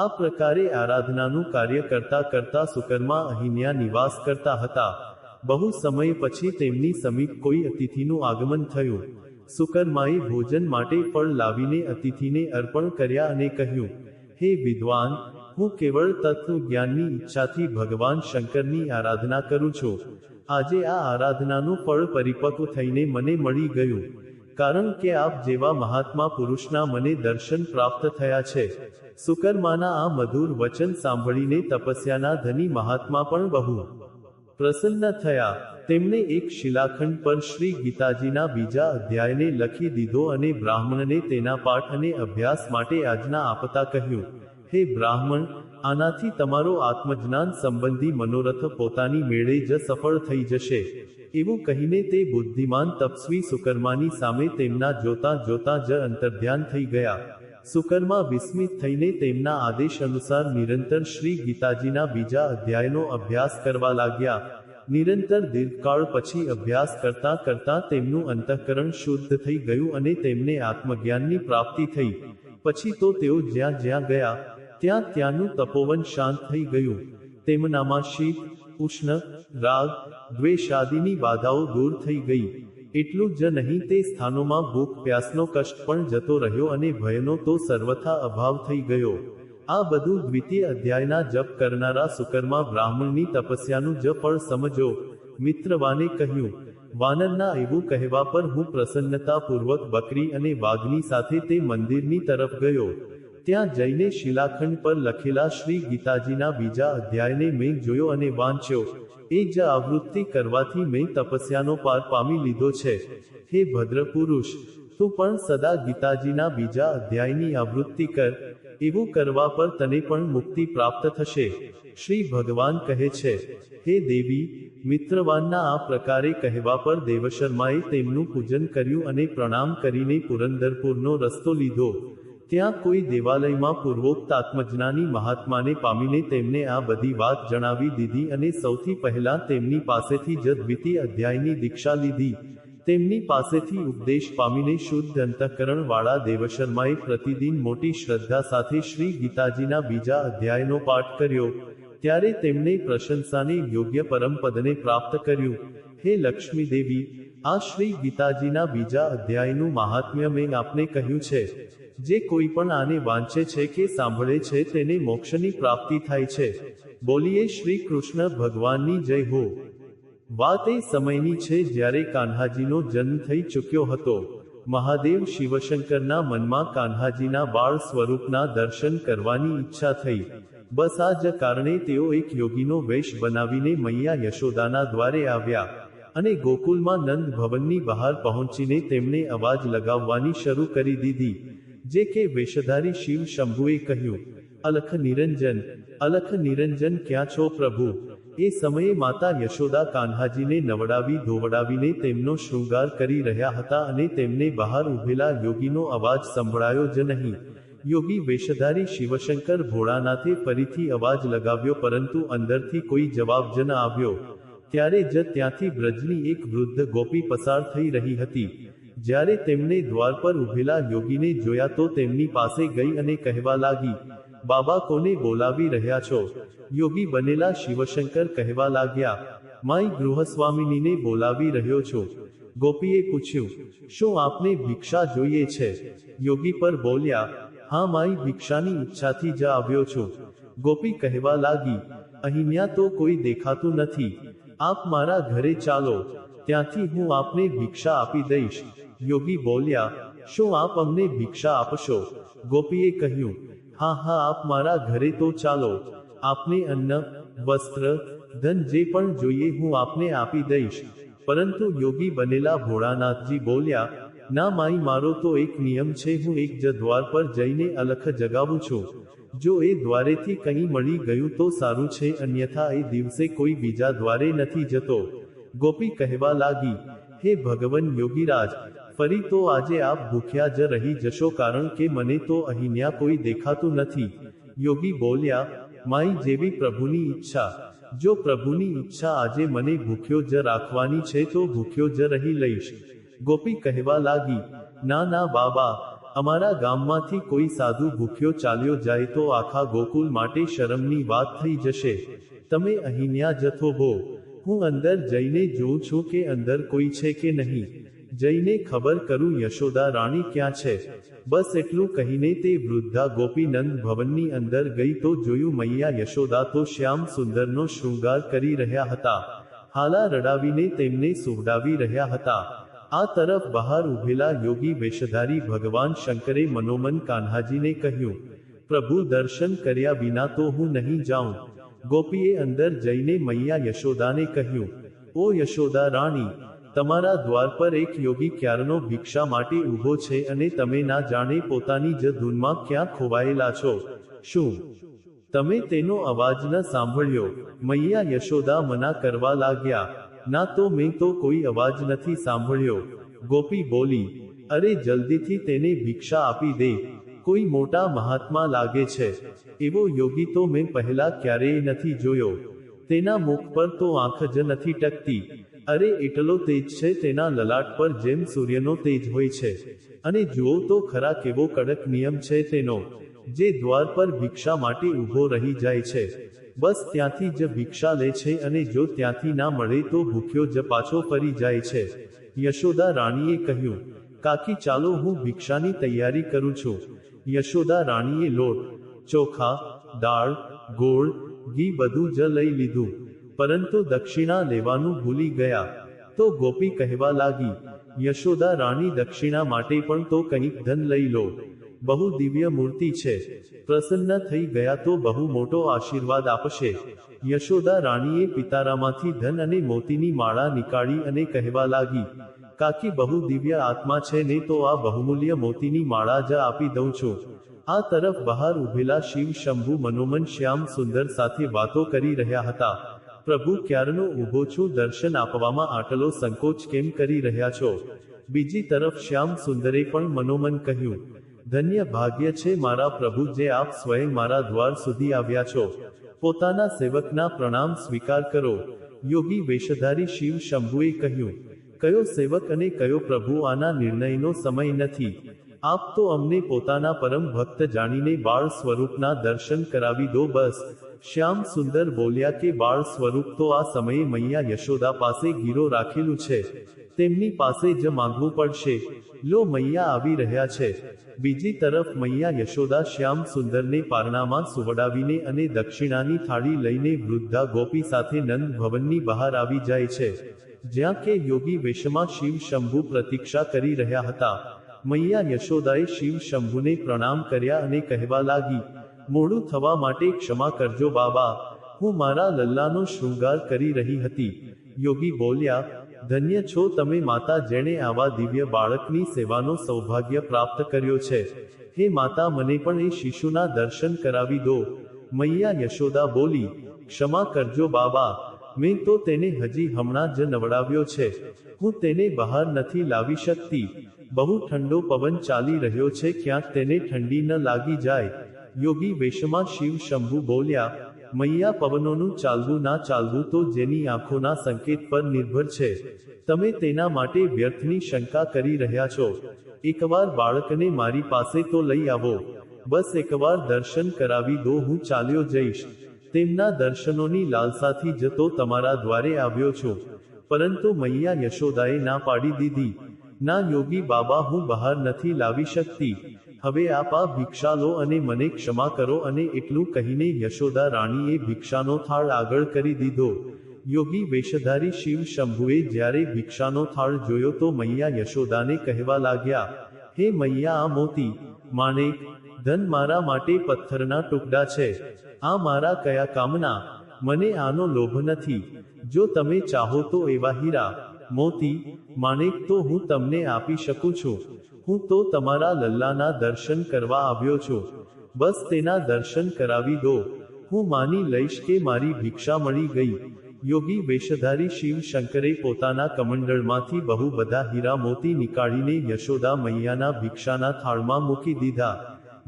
[SPEAKER 1] આ પ્રકારે આરાધનાનું કાર્ય કરતા કરતા સુકર્મા અહીંયા નિવાસ કરતા હતા. બહુ સમય પછી તેમની સમીપ કોઈ અતિથિનું આગમન થયું. સુકર્માએ ભોજન માટે ફળ લાવીને અતિથિને અર્પણ કર્યા અને કહ્યું, હે વિદ્વાન, હું કેવળ તત્વજ્ઞાનની ઈચ્છાથી ભગવાન શંકરની આરાધના કરું છું. આજે આ આરાધનાનું ફળ પરિપક્વ થઈને મને મળી ગયું, કારણ કે આપ જેવા મહાત્મા પુરુષના મને દર્શન પ્રાપ્ત થયા છે. સુકર્માના આ મધુર વચન સાંભળીને તપસ્યાના ધની મહાત્મા પણ બહુ પ્રસન્ન થયા. તેમણે એક શિલાખંડ પર શ્રી ગીતાજીના બીજા અધ્યાયને લખી દીધો અને બ્રાહ્મણને તેના પાઠ અને અભ્યાસ માટે આજ્ઞા આપતા કહ્યું, હે બ્રાહ્મણ, આનાથી તમારો આત્મજ્ઞાન સંબંધી મનોરથ પોતાની મેળે જ સફળ થઈ જશે. એવું કહીને તે બુદ્ધિમાન તપસ્વી સુકર્માની સામે તેમના જોતા જોતા જ અંતર્ધ્યાન થઈ ગયા. સુકર્મા વિસ્મિત થઈને તેમના આદેશ અનુસાર નિરંતર શ્રી ગીતાજીના બીજા અધ્યાયનો અભ્યાસ કરવા લાગ્યા. નિરંતર દીર્ઘકાળ પછી અભ્યાસ કરતા કરતા તેમનું અંતઃકરણ શુદ્ધ થઈ ગયું અને તેમને આત્મજ્ઞાનની પ્રાપ્તિ થઈ. પછી તો તેઓ જ્યાં જ્યાં ગયા ત્યાં ત્યાંનું તપોવન શાંત થઈ ગયું. તેમનામાં શીત, ઉષ્ણ, રાગ, દ્વેષ આદિની બાધાઓ દૂર થઈ ગઈ. એટલું જ નહીં, તે સ્થાનોમાં ભૂખ પ્યાસનો કષ્ટ પણ જતો રહ્યો અને ભયનો તો સર્વથા અભાવ થઈ ગયો. આ બધું દ્વિતીય અધ્યાયના જપ કરનારા સુકર્મા બ્રાહ્મણની તપસ્યાનું જ ફળ સમજો. મિત્રવાને કહ્યું. વાનરના એવું કહેવા પર હું પ્રસન્નતાપૂર્વક બકરી અને વાઘની સાથે તે મંદિરની તરફ ગયો. ત્યાં જઈને શિલાખંડ પર લખેલા શ્રી ગીતાજીના બીજા અધ્યાયને મેં જોયો અને વાંચ્યો. એ જ આવૃત્તિ કરવાથી મેં તપસ્યાનો પાર પામી લીધો છે. હે ભદ્ર પુરુષ, તું પણ સદા ગીતાજીના બીજા અધ્યાયની આવૃત્તિ કર. એવું કરવા પર તને પણ મુક્તિ પ્રાપ્ત થશે. શ્રી ભગવાન કહે છે, હે દેવી, મિત્રવાનના આ પ્રકારે કહેવા પર દેવશર્માએ તેમનું પૂજન કર્યું અને પ્રણામ કરીને પુરંદરપુરનો રસ્તો લીધો. ત્યાં કોઈ દેવાલયમાં પૂર્વોક્ત આત્મજ્ઞાની મહાત્માને પામીને તેમને આ બધી વાત જણાવી દીધી અને સૌથી પહેલા તેમની પાસેથી જ દ્વિતીય અધ્યાયની દીક્ષા લીધી. તેમની પાસેથી ઉપદેશ પામીને શુદ્ધ અંતઃકરણ વાળા દેવશર્માએ પ્રતિદિન મોટી શ્રદ્ધા સાથે શ્રી ગીતાજીના બીજા અધ્યાયનો પાઠ કર્યો. ત્યારે તેમણે પ્રશંસાને યોગ્ય પરમપદને પ્રાપ્ત કર્યું. હે લક્ષ્મી દેવી, આ શ્રી ગીતાજીના બીજા અધ્યાયનું મહાત્મ્ય મેં આપને કહ્યું છે. જે કોઈ પણ આને વાંચે છે કે સાંભળે છે તેને મોક્ષની પ્રાપ્તિ થાય છે. બોલીએ શ્રી કૃષ્ણ ભગવાનની જય હો. વાત એ સમયની છે જ્યારે કાન્હાજીનો જન્મ થઈ ચૂક્યો હતો. મહાદેવ શિવશંકરના મનમાં કાન્હાજીના બાળ સ્વરૂપના દર્શન કરવાની ઈચ્છા થઈ. બસ આ જ કારણે તેઓ એક યોગીનો વેશ બનાવીને મૈયા યશોદાના દ્વારે આવ્યા અને ગોકુલમાં નંદ ભવનની બહાર પહોંચીને તેમણે અવાજ લગાવવાની શરૂ કરી દીધી, જે કે વેશધારી શિવ શંભુએ કહ્યું, અલખ નિરંજન, અલખ નિરંજન ક્યાં છો પ્રભુ? એ સમયે માતા યશોદા કાન્હાજીને નવડાવી ધોવડાવીને તેમનો શૃંગાર કરી રહ્યા હતા અને તેમને બહાર ઉભેલા યોગીનો અવાજ સંભળાયો જ નહીં. યોગી વેશધારી શિવશંકર ભોળાનાથે ફરીથી અવાજ લગાવ્યો, પરંતુ અંદરથી કોઈ જવાબ જ ન આવ્યો. ત્યારે જ ત્યાંથી બ્રજની એક વૃદ્ધ ગોપી પસાર થઈ રહી હતી. જ્યારે તેમણે દ્વાર પર ઉભેલા યોગીને જોયા તો તેમની પાસે ગઈ અને કહેવા લાગી, બાબા કોને બોલાવી રહ્યા છો? યોગી બનેલા શિવશંકર કહેવા લાગ્યા, માઈ ગૃહસ્વામિનીને બોલાવી રહ્યો છું. ગોપીએ પૂછ્યું, શું આપને ભિક્ષા જોઈએ છે? યોગી પર બોલ્યા, હા માઈ, ભિક્ષાની ઈચ્છાથી જ આવ્યો છું. ગોપી કહેવા લાગી, અહીંયા તો કોઈ દેખાતું નથી, આપ મારા ઘરે ચાલો, ત્યાંથી હું આપને ભિક્ષા આપી દઈશ. યોગી બોલ્યા, શું આપ અમને ભિક્ષા આપશો? ગોપીએ કહ્યું, હા હા, આપ મારા ઘરે તો ચાલો, આપને અન્ન, વસ્ત્ર, ધન જે પણ જોઈએ હું આપને આપી દઈશ. પરંતુ યોગી બનેલા ભોળાનાથજી બોલ્યા, ના માઈ, મારો તો એક નિયમ છે, હું એક જ દ્વાર પર જઈને અલખ જગાવું છું. જો એ દ્વારેથી કંઈ મળી ગયું તો સારું છે, અન્યથા એ દિવસે કોઈ બીજા દ્વારે નથી જતો. ગોપી કહેવા લાગી, હે ભગવાન યોગીરાજ, ફરી તો આજે આપ ભૂખ્યા જ રહી જશો, કારણ કે મને તો અહીંયા કોઈ દેખાતું નથી. યોગી બોલ્યા, માઈ, જેવી પ્રભુની ઈચ્છા. જો પ્રભુની ઈચ્છા આજે મને ભૂખ્યો જ રાખવાની છે તો ભૂખ્યો જ રહી લઈશ. ગોપી કહેવા લાગી, ના ના બાબા, અમારા ગામમાંથી કોઈ સાધુ ભૂખ્યો ચાલ્યો જાય તો આખા ગોકુલ માટે શરમની વાત થઈ જશે. તમે અહીંયા જ થોભો, હું અંદર જઈને જોઉં છું કે અંદર કોઈ છે કે નહીં. જઈને ખબર કરું યશોદા રાણી ક્યાં છે. બસ એટલું કહીને તે વૃદ્ધા ગોપી નંદ ભવનની અંદર ગઈ તો જોયું મૈયા યશોદા તો શ્યામ સુંદરનો શૃંગાર કરી રહ્યા હતા. હાલા રડાવીને તેમને સુવડાવી રહ્યા હતા. આ તરફ બહાર ઉભેલા યોગી વેશધારી ભગવાન શંકરે મનોમન કાન્હાજીને કહ્યું, પ્રભુ, દર્શન કર્યા વિના તો હું નહીં જાઉં. ગોપીએ અંદર જઈને મૈયા યશોદાને કહ્યું, ઓ યશોદા રાણી, તમારા દ્વાર પર એક યોગી ક્યારનો ભિક્ષા માટે ઊભો છે અને તમે ના જાણે પોતાની જ ધૂનમાં ક્યાં ખોવાયેલા છો. શું તમે તેનો અવાજ ન સાંભળ્યો? મૈયા યશોદા મના કરવા લાગ્યા, ના તો મેં તો કોઈ અવાજ નથી સાંભળ્યો. ગોપી બોલી, અરે જલ્દીથી તેને ભિક્ષા આપી દે, કોઈ મોટા મહાત્મા લાગે છે, એવો યોગી તો મેં પહેલા ક્યારેય નથી જોયો. તેના મુખ પર તો આંખ જ નથી ટકતી. અરે એટલો તેજ છે તેના લલાટ પર જેમ સૂર્યનો તેજ હોય છે. અને જુઓ તો ખરા કેવો કડક નિયમ છે તેનો, જે દ્વાર પર ભિક્ષા માટે ઊભો રહી જાય છે, બસ ત્યાંથી જ ભિક્ષા લે છે અને જો ત્યાંથી ના મળે તો ભૂખ્યો જ પાછો ફરી જાય છે. યશોદા રાણીએ કહ્યું, કાકી ચાલો, હું ભિક્ષાની તૈયારી કરું છું. યશોદા રાણીએ લોટ, ચોખા, દાળ, ગોળ, ઘી બધું જ લઈ લીધું, પરંતુ દક્ષિણા લેવાનું ભૂલી ગયા. તો ગોપી કહેવા લાગી, યશોદા રાણી, દક્ષિણા માટે પણ તો કંઈક ધન લઈ લો, બહુ દિવ્ય મૂર્તિ છે, પ્રસન્ન થઈ ગયા તો બહુ મોટો આશીર્વાદ આપશે. યશોદા રાણીએ પિતારામાંથી ધન અને મોતીની માળા નીકાળી અને કહેવા લાગી, કાકી, બહુ દિવ્ય આત્મા છે ને, તો આ બહુમૂલ્ય મોતીની માળા જ આપી દઉં છું. આ તરફ બહાર ઉભેલા શિવ શંભુ મનોમન શ્યામ સુંદર સાથે વાતો કરી રહ્યા હતા. પ્રભુ, ક્યારનો ઊભો છું, દર્શન આપવામાં આટલો સંકોચ કેમ કરી રહ્યા છો? બીજી તરફ શ્યામ સુંદરે પણ મનોમન કહ્યું, ધન્ય ભાગ્ય છે મારા પ્રભુ, જે આપ સ્વયં મારા દ્વાર સુધી આવ્યા છો. પોતાના સેવકના પ્રણામ સ્વીકાર કરો. યોગી વેશધારી શિવ શંભુએ કહ્યું, કયો સેવક અને કયો પ્રભુ, આના નિર્ણયનો સમય નથી. આપ તો અમને પોતાના પરમ ભક્ત જાણીને બાળ સ્વરૂપના દર્શન કરાવી દો બસ. શ્યામ સુંદર બોલ્યા કે બાળ સ્વરૂપ તો આ સમયે મૈયા યશોદા પાસે ગીરો રાખેલું છે, તેમની પાસે જ માંગવું પડશે. લો, મૈયા આવી રહ્યા છે. બીજી તરફ મૈયા યશોદા શ્યામ સુંદરને પારણામાં સુવડાવીને અને દક્ષિણાની થાળી લઈને વૃદ્ધા ગોપી સાથે નંદ ભવનની બહાર આવી જાય છે, જ્યાં કે યોગી વેશમાં શિવ શંભુ પ્રતીક્ષા કરી રહ્યા હતા. મૈયા યશોદાએ શિવ શંભુને પ્રણામ કર્યા અને કહેવા લાગી, મોડું થવા માટે ક્ષમા કરજો બાબા, હું મારા લલ્લાનો શૃંગાર કરી રહી હતી. યોગી બોલ્યા, ધન્ય છો તમે માતા જેણે આવા દિવ્ય બાળકની સેવાનો સૌભાગ્ય પ્રાપ્ત કર્યો છે. હે માતા, મને પણ એ શિશુના દર્શન કરાવી દો. મૈયા યશોદા બોલી, ક્ષમા કરજો બાબા, મેં તો તેને હજી હમણાં જ નવડાવ્યો છે. હું તેને બહાર નથી લાવી શકતી. બહુ ઠંડો પવન ચાલી રહ્યો છે, ક્યાંક તેને ઠંડી ન લાગી જાય. યોગી વેશમાં શિવ શંભુ બોલ્યા, મૈયા, પવનોનું ચાલવું ના ચાલવું તો જેની આંખોના સંકેત પર નિર્ભર છે. તમે તેના માટે વ્યર્થની શંકા કરી રહ્યા છો. એકવાર બાળકને મારી પાસે તો લઈ આવો. બસ એકવાર દર્શન કરાવી દો, હું ચાલ્યો જઈશ. તેમના દર્શનોની લાલસાથી જ તો તમારા દ્વારે આવ્યો છું. પરંતુ મૈયા યશોદાએ ના પાડી દીધી. ના યોગી બાબા, હું બહાર નથી લાવી શકતી. હવે આપ આ ભિક્ષા લો અને મને ક્ષમા કરો. અને એટલું કહીને યશોદા રાણીએ ભિક્ષાનો થાળ આગળ કરી દીધો. યોગી વેશધારી શિવ શંભુએ જ્યારે ભિક્ષાનો થાળ જોયો તો મૈયા યશોદાને કહેવા લાગ્યા, હે મૈયા, આ મોતી, માણેક, ધન મારા માટે પથ્થરના ટુકડા છે. આ મારા કયા કામના? મને આનો લોભ નથી. જો તમે ચાહો તો એવા હીરા, મોતી, માણેક તો હું તમને આપી શકું છું. હું તો તમારા લલ્લાના દર્શન કરવા આવ્યો છું. બસ તેના દર્શન કરાવી દો. હું માની લઈશ કે મારી ભિક્ષા મળી ગઈ. યોગી વેશધારી શિવ શંકરે પોતાના કમંડળમાંથી બહુ બધા હીરા મોતી નીકાળીને યશોદા મૈયાના ભિક્ષાના થાળમાં મૂકી દીધા.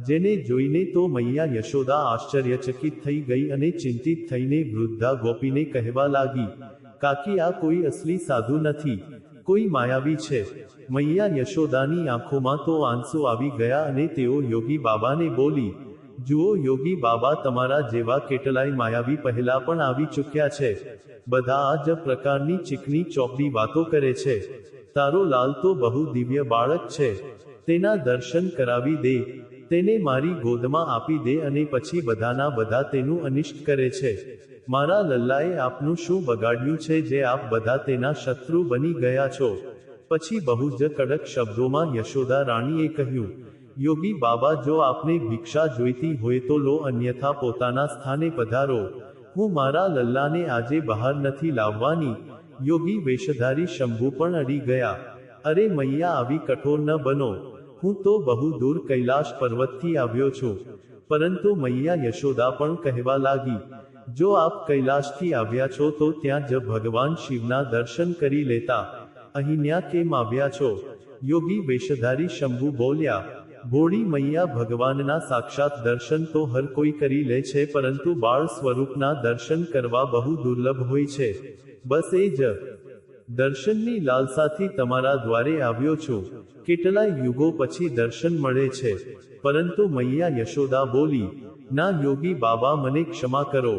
[SPEAKER 1] જેને જોઈને તો મૈયા યશોદા આશ્ચર્યચકિત થઈ ગઈ અને ચિંતિત થઈને વૃદ્ધા ગોપીને કહેવા લાગી, કાકી, આ કોઈ અસલી સાધુ નથી, કોઈ માયાવી છે. મૈયા યશોદાની આંખોમાં તો આંસુ આવી ગયા અને તેઓ યોગી બાબાને બોલી, જુઓ યોગી બાબા, તમારા જેવા કેટલાય માયાવી પહેલા પણ આવી ચૂક્યા છે. બધા આ જ પ્રકારની ચીકણી ચોપડી વાતો કરે છે. તારો લાલ તો બહુ દિવ્ય બાળક છે. તેના દર્શન કરાવી દે. તેને મારી ગોદમાં આપી દે અને પછી બધાના બધા તેનું અનિષ્ટ કરે છે. મારા લલ્લાએ આપનું શું બગાડ્યું છે જે આપ બધા તેના શત્રુ બની ગયા છો? પછી બહુ જ કડક શબ્દોમાં યશોદા રાણીએ કહ્યું, યોગી બાબા, જો આપને ભિક્ષા જોઈતી હોય તો લો, અન્યથા પોતાના સ્થાને પધારો. હું મારા લલ્લાને આજે બહાર નથી લાવવાની. યોગી વેશધારી શંભુ પણ અડી ગયા. અરે મૈયા, આવી કઠોર ન બનો. હું તો બહુ દૂર કૈલાશ પર્વતથી આવ્યો છું. પરંતુ મૈયા યશોદા પણ કહેવા લાગી, જો આપ કૈલાશથી આવ્યા છો તો ત્યાં જ ભગવાન શિવના દર્શન કરી લેતા. અહીંયા કેમ આવ્યા છો? યોગી વેશધારી શંભુ બોલ્યા, ભોળી મૈયા, ભગવાનના સાક્ષાત દર્શન તો હર કોઈ કરી લે છે, પરંતુ બાળ સ્વરૂપના દર્શન કરવા બહુ દુર્લભ હોય છે. બસ એ જ દર્શનની લાલસાથી તમારા દ્વારે આવ્યો છું. કેટલાય યુગો પછી દર્શન મળે છે. પરંતુ મૈયા યશોદા બોલી, ના યોગી બાબા, મને ક્ષમા કરો.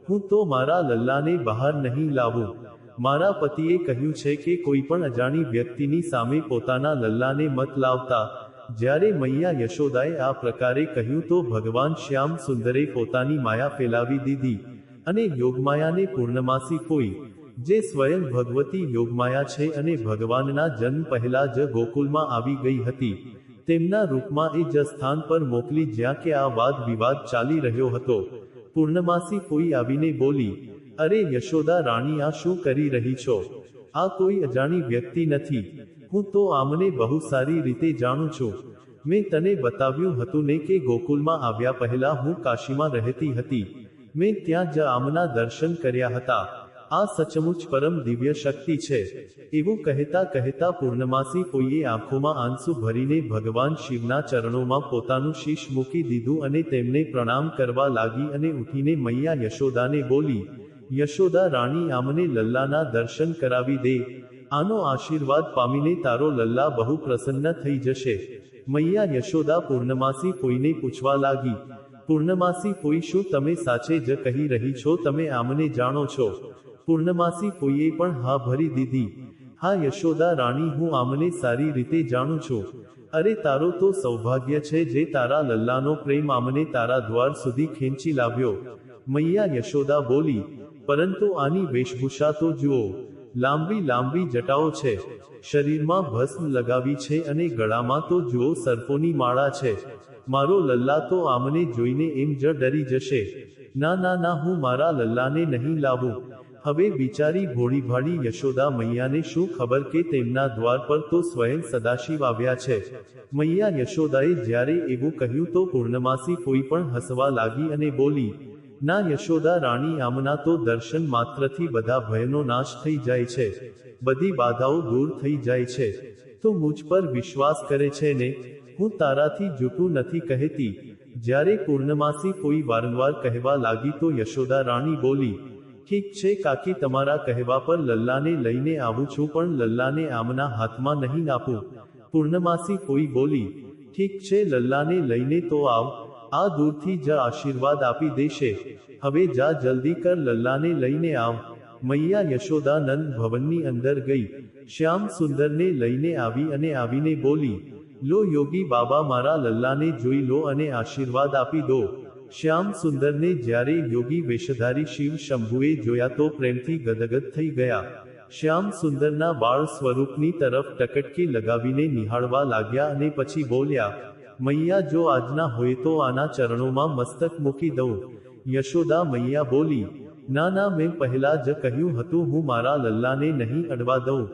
[SPEAKER 1] હું તો મારા લલ્લાને બહાર નહીં લાવું. મારા પતિએ કહ્યું છે કે કોઈ પણ અજાણી વ્યક્તિની સામે પોતાના લલ્લાને મત લાવતા. જ્યારે મૈયા યશોદાએ આ પ્રકારે કહ્યું તો ભગવાન શ્યામ સુંદરે પોતાની માયા ફેલાવી દીધી અને યોગમાયાને પૂર્ણમાસી કોઈ, જે સ્વયં ભગવતી યોગમાયા છે અને ભગવાનના જન્મ પહેલા જ ગોકુલમાં આવી ગઈ હતી, તેમના રૂપમાં એ જ સ્થાન પર મોકલી જ્યાં કે આ વાદ વિવાદ ચાલી રહ્યો હતો. પૂર્ણમાસી કોઈ આવીને બોલી, અરે યશોદા રાણી, આ શું કરી રહી છો? આ કોઈ અજાણી વ્યક્તિ નથી. હું તો આમને બહુ સારી રીતે જાણું છું. મેં તને બતાવ્યું હતું ને કે ગોકુલમાં આવ્યા પહેલા હું કાશીમાં રહેતી હતી. મેં ત્યાં જ આમના દર્શન કર્યા હતા. આ સચમુચ પરમ દિવ્ય શક્તિ છે. એવું કહેતા કહેતા પૂર્ણમાસી કોઈએ આંખોમાં આંસુ ભરીને ભગવાન શિવના ચરણોમાં પોતાનું શીશ મૂકી દીધું અને તેમને પ્રણામ કરવા લાગી અને ઉઠીને મૈયા યશોદાને બોલી, યશોદા રાણી, આમને લલ્લાના દર્શન કરાવી દે. આનો આશીર્વાદ પામીને તારો લલ્લા બહુ પ્રસન્ન થઈ જશે. મૈયા યશોદા પૂર્ણમાસી કોઈને પૂછવા લાગી, પૂર્ણમાસી કોઈ, શું તમે સાચે જ કહી રહી છો? તમે આમને જાણો છો? પૂર્ણમાસી કોઈએ પણ હા ભરી દીધી. હા યશોદા રાણી, હું આમને સારી રીતે જાણું છું. અરે તારો તો સૌભાગ્ય છે જે તારા લલ્લાનો પ્રેમ આમને તારા દ્વાર સુધી ખેંચી લાવ્યો. મૈયા યશોદા બોલી, પરંતુ આની વેશભૂષા તો જુઓ. લાંબી લાંબી જટાઓ છે, શરીરમાં ભસ્મ લગાવી છે અને ગળામાં તો જુઓ સર્પોની માળા છે. મારો લલ્લા તો આમને જોઈને એમ જ ડરી જશે. ના ના ના, હું મારા લલ્લાને નહીં લાવું. હવે બિચારી ભોળીભાળી યશોદા મૈયાને શું ખબર કે તેમના દ્વાર પર તો સ્વયં સદાશિવ આવ્યા છે. મૈયા યશોદાએ જ્યારે એવું કહ્યું તો પૂર્ણમાસી ફોઈ પણ હસવા લાગી અને બોલી, ના યશોદા રાણી, આમના તો દર્શન માત્રથી બધા ભયનો નાશ થઈ જાય છે, બધી બાધાઓ દૂર થઈ જાય છે. તો મુझ પર વિશ્વાસ કરે છે ને? હું તારાથી જૂઠું નથી કહેતી. જ્યારે પૂર્ણમાસી ફોઈ વારંવાર કહેવા લાગી તો યશોદા રાણી બોલી, ઠીક છે કાકી, તમારા કહેવા પર લલ્લાને લઈને આવું છું, પણ લલ્લાને આમના હાથમાં નહીં આપું. પૂર્ણમાસી ફોઈ બોલી, ઠીક છે, લલ્લાને લઈને તો આવ, આ દૂરથી જ આશીર્વાદ આપી દેશે. હવે જા, જલ્દી કર, લલ્લાને લઈને આવ. મૈયા યશોદા નંદ ભવનની અંદર ગઈ, શ્યામ સુંદરને લઈને આવી અને આવીને બોલી, લો યોગી બાબા, મારા લલ્લાને જોઈ લો અને આશીર્વાદ આપી દો. શ્યામ સુંદરને જ્યારે યોગી વેશધારી શિવ શંભુએ જોયા તો પ્રેમથી ગદગદ થઈ ગયા. શ્યામ સુંદરના બાળ સ્વરૂપની તરફ ટકટકી લગાવીને નિહાળવા લાગ્યા અને પછી બોલ્યા, મૈયા, જો આજના હોય તો આના ચરણોમાં મસ્તક મૂકી દઉં. યશોદા મૈયા બોલી, ના ના, મેં પહેલા જ કહ્યું હતું, હું મારા લલ્લાને નહીં અડવા દઉં.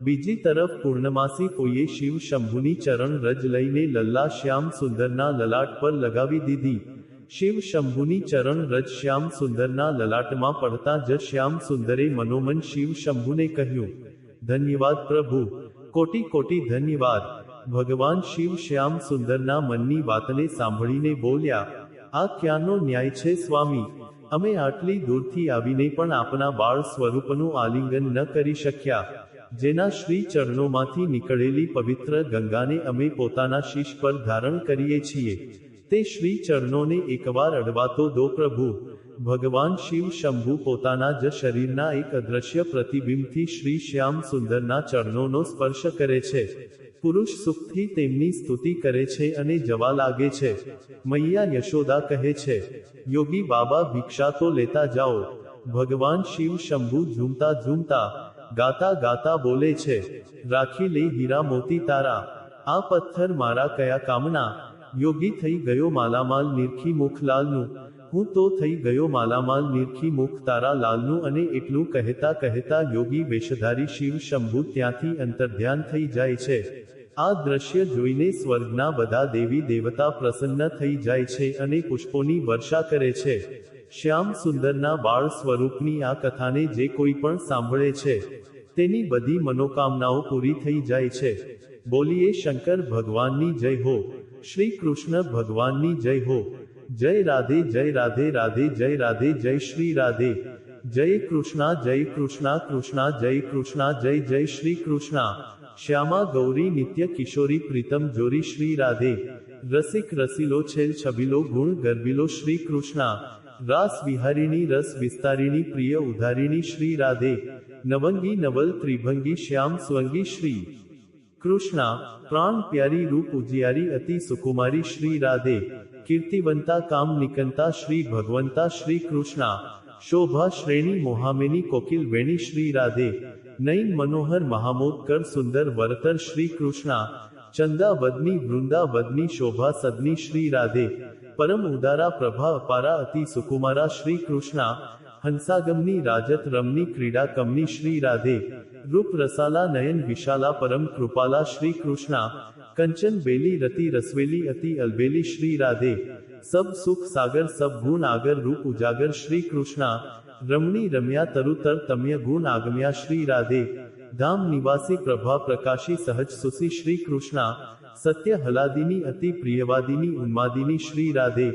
[SPEAKER 1] બીજી તરફ પૂર્ણમાસી ફોઈએ શિવ શંભુની ચરણ રજ લઈને લલ્લા શ્યામ સુંદરના લલાટ પર લગાવી દીધી. શિવ શંભુની ચરણ રજ શ્યામ સુંદરના લલાટમાં પડતા જ શ્યામ સુંદરે મનોમન શિવ શંભુને કહ્યું, ધન્યવાદ પ્રભુ, કોટી કોટી ધન્યવાદ. ભગવાન શિવ શ્યામ સુંદરના મનની વાતને સાંભળીને બોલ્યા, આ ક્યાંનો ન્યાય છે સ્વામી? અમે આટલી દૂરથી આવીને પણ આપના બાળ સ્વરૂપનું આલિંગન ન કરી શક્યા. જેના શ્રી ચરણોમાંથી નીકળેલી પવિત્ર ગંગાને અમે પોતાના શીશ પર ધારણ કરીએ છીએ, તે શ્રી ચરણોને એકવાર અડવા તો દો પ્રભુ. ભગવાન શિવ શંભુ પોતાના જ શરીરના એક અદ્રશ્ય પ્રતિબિંબથી શ્રી શ્યામ સુંદરના ચરણોનો સ્પર્શ કરે છે. પુરુષ સુખથી તેમની સ્તુતિ કરે છે અને જવા લાગે છે. મૈયા યશોદા કહે છે, યોગી બાબા, ભિક્ષા તો લેતા જાઓ. ભગવાન શિવ શંભુ ઝૂમતા ઝૂમતા, ગાતા ગાતા બોલે છે, રાખી લે હીરા મોતી તારા, આ પથ્થર મારા કયા કામના. યોગી થઈ ગયો માલામાલ નિરખી મુખ લાલનું, હું તો થઈ ગયો માલામાલ નિરખી મુખ તારા લાલનું. અને એટલું કહેતા કહેતા યોગી વેશધારી શિવ શંભુ ત્યાંથી અંતર્ધ્યાન થઈ જાય છે. આ દ્રશ્ય જોઈને સ્વર્ગના બધા દેવી દેવતા પ્રસન્ન થઈ જાય છે અને પુષ્પોની વર્ષા કરે છે. શ્યામ સુંદરના બાળ સ્વરૂપની આ કથાને જે કોઈ પણ સાંભળે છે, તેની બધી મનોકામનાઓ પૂરી થઈ જાય છે. બોલીએ શંકર ભગવાનની જય હો, શ્રી કૃષ્ણ ભગવાનની જય હો. જય રાધે, જય રાધે, રાધે જય રાધે, જય શ્રી રાધે. જય કૃષ્ણા, જય કૃષ્ણા, કૃષ્ણા જય કૃષ્ણા, જય જય શ્રી કૃષ્ણા. શ્યામા ગૌરી નિત્ય કિશોરી પ્રીતમ જોરી શ્રી રાધે. રસિક રસીલો છેલ છબીલો ગુણ ગરબીલો શ્રી કૃષ્ણા. રાસ વિહારિણી રસ વિસ્તારિણી પ્રિય ઉધારિણી શ્રી રાધે. નવંગી નવલ ત્રિભંગી શ્યામ સ્વંગી શ્રી કૃષ્ણા. પ્રાણ પ્યારી રૂપ ઉજિયારી અતિ સુકુમારી શ્રી રાધે. કીર્તિવંતા કામ નિકંતા શ્રી ભગવંતા શ્રી કૃષ્ણા. શોભા શ્રેણી મોહામેની કોકિલ વેણી શ્રી રાધે. નયન મનોહર મહામોદ કર સુંદર વરતર શ્રી કૃષ્ણા. ચંદા વદની વૃંદા વદની શોભા સદની શ્રી રાધે. પરમ ઉદારા પ્રભા અપારા અતિ સુકુમારા શ્રી કૃષ્ણા. હંસાગમની રાજત રમની ક્રીડા કમની શ્રી રાધે. રૂપ રસાલા નયન વિશાલા પરમ કૃપાલા શ્રી કૃષ્ણા. કંચન બેલી રતિ રસવેલી અતિ અલબેલી શ્રી રાધે. સબ સુખ સાગર સબ ગુણ આગર રૂપ ઉજાગર શ્રી કૃષ્ણા. રમણી રમ્યા તરુતર તમ્ય ગુણ આગમ્યા શ્રી રાધે. ધામ નિવાસી પ્રભા પ્રકાશી સહજ સુસી શ્રી કૃષ્ણા. સત્ય હલાદિની અતિ પ્રિયવાદિની ઉન્માદિની શ્રી રાધે.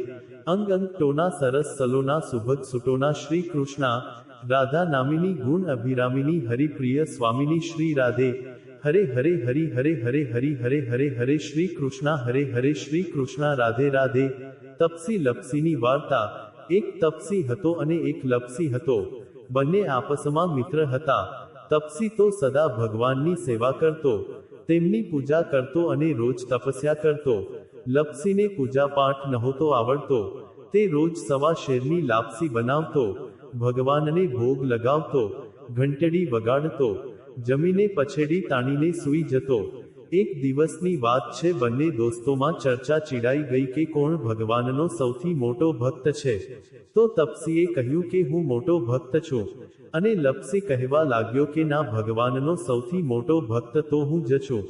[SPEAKER 1] અંગ અંગ ટોના સરસ સલોના સુભગ સુટોના શ્રી કૃષ્ણા. રાધા નામિની ગુણ અભિરામિની હરિપ્રિય સ્વામિની શ્રી રાધે. હરે હરે હરિ હરે હરે હરિ હરે હરે હરે શ્રી કૃષ્ણા. હરે હરે શ્રી કૃષ્ણા. રાધે રાધે. તપસી લપસીની વાર્તા. એક તપસી હતો અને એક લપસી હતો. બંને આપસમાં મિત્ર હતા. તપસી તો સદા ભગવાનની સેવા કરતો, તેમની પૂજા કરતો અને રોજ તપસ્યા કરતો. લપસીને પૂજા પાઠ નહોતો આવડતો. તે રોજ સવા શેરની લાપસી બનાવતો, ભગવાનને ભોગ લગાવતો, ઘંટડી વગાડતો, જમીને પછેડી તાણીને સૂઈ જતો. એક દિવસની વાત છે, બંને દોસ્તોમાં ચર્ચા ચીડાઈ ગઈ કે કોણ ભગવાનનો સૌથી મોટો ભક્ત છે. તો તપસીએ કહ્યું કે હું મોટો ભક્ત છું, અને લપસી કહેવા લાગ્યો કે ના, ભગવાનનો સૌથી મોટો ભક્ત તો હું જ છું.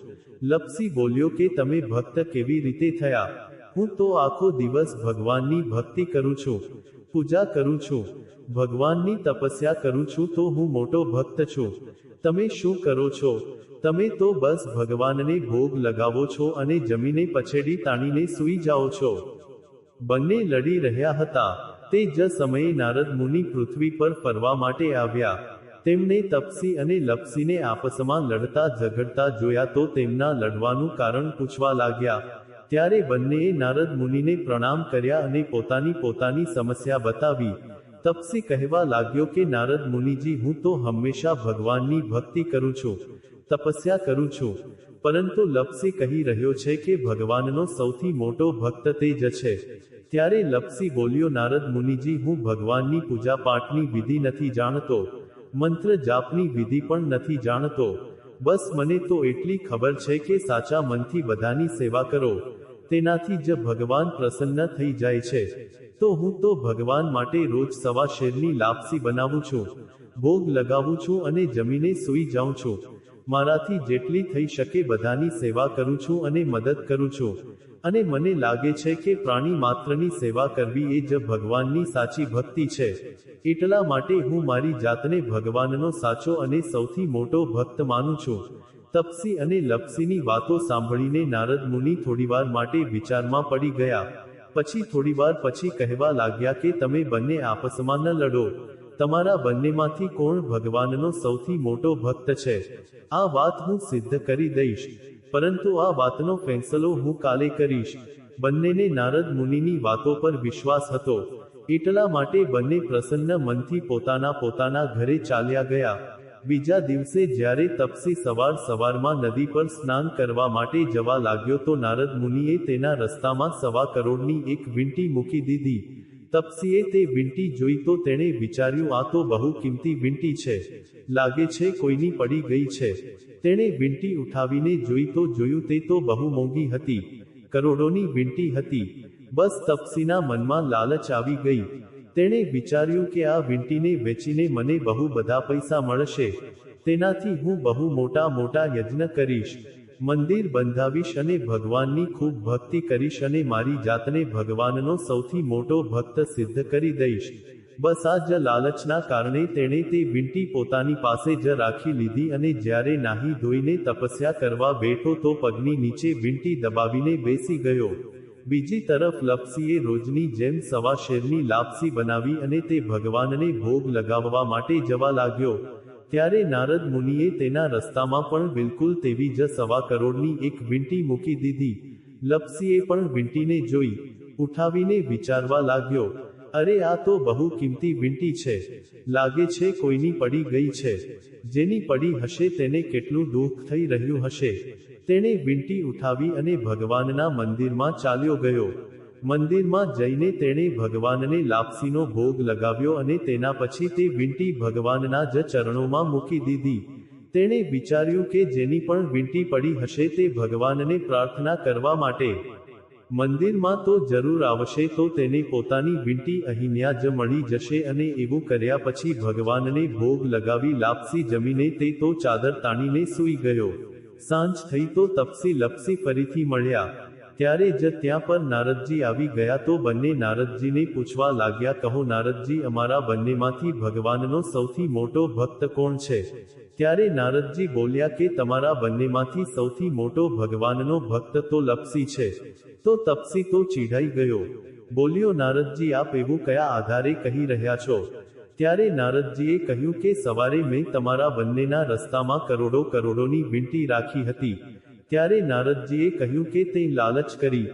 [SPEAKER 1] લપસી બોલ્યો કે તમે ભક્ત કેવી રીતે થયા? હું તો આખો દિવસ ભગવાનની ભક્તિ કરું છું, પૂજા કરું છું, ભગવાનની તપસ્યા કરું છું, તો હું મોટો ભક્ત છું. તમે શું કરો છો? તમે તો બસ ભગવાનને ભોગ લગાવો છો અને જમીને પછેડી તાણીને સૂઈ જાઓ છો. બંને લડી રહ્યા હતા. તે જ સમયે નારદ મુનિ પૃથ્વી પર ફરવા માટે આવ્યા. તેમણે તપસી અને લપસીને આપસમાં લડતા ઝઘડતા જોયા તો તેમના લડવાનું કારણ પૂછવા લાગ્યા. ત્યારે બંનેએ નારદ મુનિને પ્રણામ કર્યા અને પોતાની સમસ્યા બતાવી. તપસી કહેવા લાગ્યો કે નારદ મુનિજી, હું તો હંમેશા ભગવાનની ભક્તિ કરું છું, તપસ્યા કરું છું, પરંતુ લપસી કહી રહ્યો છે કે ભગવાનનો સૌથી મોટો ભક્ત તે જ છે. ત્યારે લપસી બોલ્યો, નારદ મુનિજી, હું ભગવાનની પૂજા પાઠની વિધિ નથી જાણતો, મંત્ર જાપની વિધિ પણ નથી જાણતો. બસ મને તો એટલી ખબર છે કે સાચા મનથી બધાની સેવા કરો, તેનાથી જ ભગવાન પ્રસન્ન થઈ જાય છે. તો હું તો ભગવાન માટે રોજ સવા શેરની લાપસી બનાવું છું, ભોગ લગાવું છું અને જમીને સૂઈ જાઉં છું. મારાથી જેટલી થઈ શકે બધાની સેવા કરું છું અને મદદ કરું છું. અને મને લાગે છે કે પ્રાણી માત્રની સેવા કરવી એ જ ભગવાનની સાચી ભક્તિ છે. એટલા માટે હું મારી જાતને ભગવાનનો સાચો અને સૌથી મોટો ભક્ત માનું છું. તપસી અને લપસીની વાતો સાંભળીને નારદ મુનિ થોડીવાર માટે વિચારમાં પડી ગયા. પછી થોડીવાર પછી કહેવા લાગ્યા કે તમે બંને આપસમાં ન લડો. તમારા બંનેમાંથી કોણ ભગવાનનો સૌથી મોટો ભક્ત છે, આ વાત હું સિદ્ધ કરી દઈશ. પરંતુ આ વાતનો ફેંસલો હું કાલે કરીશ. બંનેને નારદ મુનિની વાતો પર વિશ્વાસ હતો, એટલા માટે બંને પ્રસન્ન મનથી પોતાના ઘરે ચાલ્યા ગયા. બીજા દિવસે જ્યારે તપસી સવારમાં નદી પર સ્નાન કરવા માટે જવા લાગ્યો તો નારદ મુનિએ તેના રસ્તામાં 1.25 કરોડની એક વીંટી મૂકી દીધી. તપસીએ તે વીંટી જોઈ તો તેણે વિચાર્યું, આ તો બહુ કિંમતી વીંટી છે, લાગે છે કોઈની પડી ગઈ છે. તેણે વીંટી ઉઠાવીને જોઈ તો જોયું તે તો બહુ મોંઘી હતી, કરોડોની વીંટી હતી. બસ તપસીના મનમાં લાલચ આવી ગઈ. તેણે વિચાર્યું કે આ વીંટીને વેચીને મને બહુ બધા પૈસા મળશે, તેનાથી હું બહુ મોટા યજ્ઞ કરીશ, મંદિર બંધાવીશ અને ભગવાનની ખૂબ ભક્તિ કરીશ અને મારી જાતને ભગવાનનો સૌથી મોટો ભક્ત સિદ્ધ કરી દઈશ. બસ આ જ લાલચના કારણે તેણે તે વીંટી પોતાની પાસે જ રાખી લીધી અને જ્યારે નાહી ધોઈને તપસ્યા કરવા બેઠો તો પગની નીચે વીંટી દબાવીને બેસી ગયો. બીજી તરફ લપસીએ રોજની જેમ 1.25 શેરની લાપસી બનાવી અને તે ભગવાનને ભોગ લગાવવા માટે જવા લાગ્યો. ત્યારે નારદ મુનિએ તેના રસ્તામાં પણ બિલકુલ તેવી જ 1.25 કરોડની એક વીંટી મૂકી દીધી. લપસીએ પણ વીંટીને જોઈ, ઉઠાવીને વિચારવા લાગ્યો, અરે આ તો બહુ કિંમતી વીંટી છે, લાગે છે કોઈની પડી ગઈ છે. જેની પડી હશે તેને કેટલું દુઃખ થઈ રહ્યું હશે. તેણે વીંટી ઉઠાવી અને ભગવાનના મંદિરમાં ચાલ્યો ગયો. મંદિરમાં જઈને તેણે ભગવાનને લાપસીનો ભોગ લગાવ્યો અને તેના પછી તે વીંટી ભગવાનના જ ચરણોમાં મૂકી દીધી. તેણે વિચાર્યું કે જેની પણ વીંટી પડી હશે તે ભગવાનને પ્રાર્થના કરવા માટે મંદિરમાં તો જરૂર આવશે, તો તેને પોતાની વીંટી અહીંયા જ મળી જશે. અને એવું કર્યા પછી ભગવાનને ભોગ લગાવી લાપસી જમીને તે તો ચાદર તાણીને સૂઈ ગયો. સાંજ થઈ તો તપસી લપસી ફરીથી મળ્યા. ત્યારે જ ત્યાં પર નારદજી આવી ગયા તો બંને નારદજીને પૂછવા લાગ્યા, કહો નારદજી, અમારા બંનેમાંથી ભગવાનનો સૌથી મોટો ભક્ત કોણ છે? ત્યારે નારદજી બોલ્યા કે તમારા બંનેમાંથી સૌથી મોટો ભગવાનનો ભક્ત તો લપસી છે. તો તપસી તો ચીડાઈ ગયો, બોલ્યો, નારદજી આપ એવું કયા આધારે કહી રહ્યા છો? ત્યારે નારદજીએ કહ્યું કે સવારે મેં તમારા બંનેના રસ્તામાં કરોડોની વીંટી રાખી હતી. ત્યારે નારદજીએ કહ્યું કે તે લાલચ કરી,